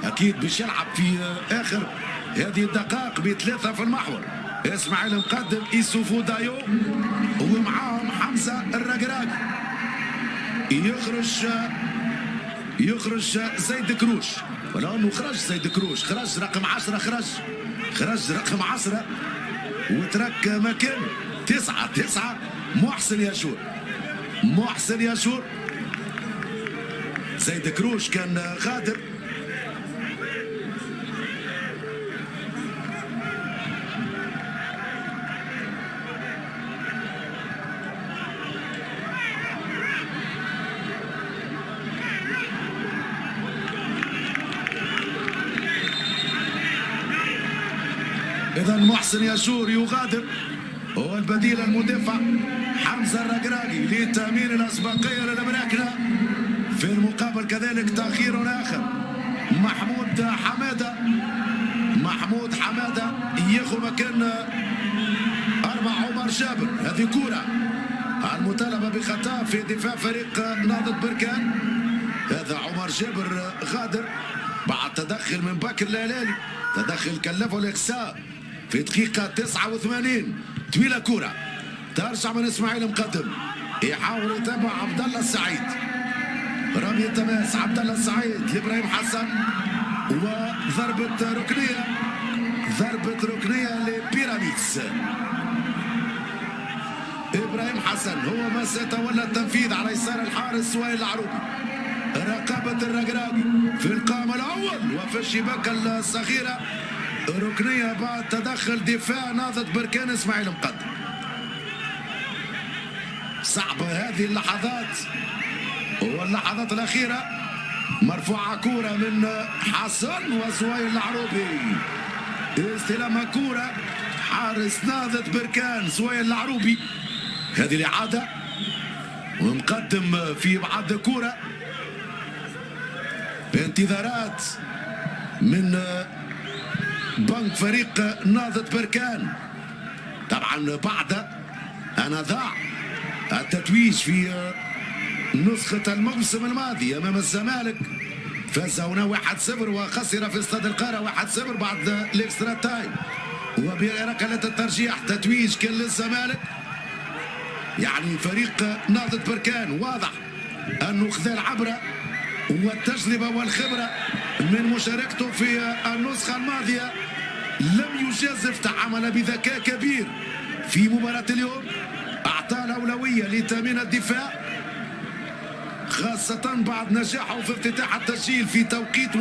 أكيد باش يلعب في آخر هذه الدقائق ب3 في المحور. إسماعيل مقدم، إيسوفو دايو ومعاهم حمزة الرقراقي. يخرج زيد كروش، ولا انه خرج زيد كروش، خرج رقم 10، خرج رقم 10 وترك مكان 9 محسن ياشور. محسن ياشور، زيد كروش كان غادر. ايضا محسن ياشور يغادر، هو البديل المدافع حمزه الرقراقي لتامين الاسبقيه للامريكنا. في المقابل كذلك تاخير اخر، محمود حماده ياخذ مكان عمر جابر. هذه كرة المطالبة بخطأ في دفاع فريق نهضة بركان. هذا عمر جابر غادر بعد تدخل من بكر الهلالي، تدخل كلفه الإخساء في دقيقة 89. طويلة كرة ترجع من إسماعيل مقدم، يحاول يتابع عبد الله السعيد، رمية تماس عبد الله السعيد لإبراهيم حسن، وضربة ركنية لبيراميدز. إبراهيم حسن هو ما سيتولى التنفيذ على يسار الحارس وائل العروبي. رقابة الرقراقي في القائم الأول وفي الشباك الصغيرة. ركنية بعد تدخل دفاع نهضة بركان إسماعيل مقدم. صعبة هذه اللحظات واللحظات الأخيرة. مرفوعة كورة من حسن وسوائل العروبي، استلامها كورة حارس نهضة بركان سوائل العروبي. هذه الإعادة ومقدم في بعض كورة بانتظارات من بنك فريق نهضة بركان. طبعا بعد أن ضاع التتويج في نسخة الموسم الماضي أمام الزمالك، فاز هنا 1-0 وخسر في استاد القاهرة 1-0 بعد الاكسترا تايم، وبركلة الترجيح تتويج كان للزمالك. يعني فريق نهضة بركان واضح أنه خذ العبرة والتجربة والخبرة من مشاركته في النسخة الماضية، لم يجازف، تعامل بذكاء كبير في مباراة اليوم، أعطى الأولوية لتأمين الدفاع خاصة بعد نجاحه في افتتاح التسجيل في توقيت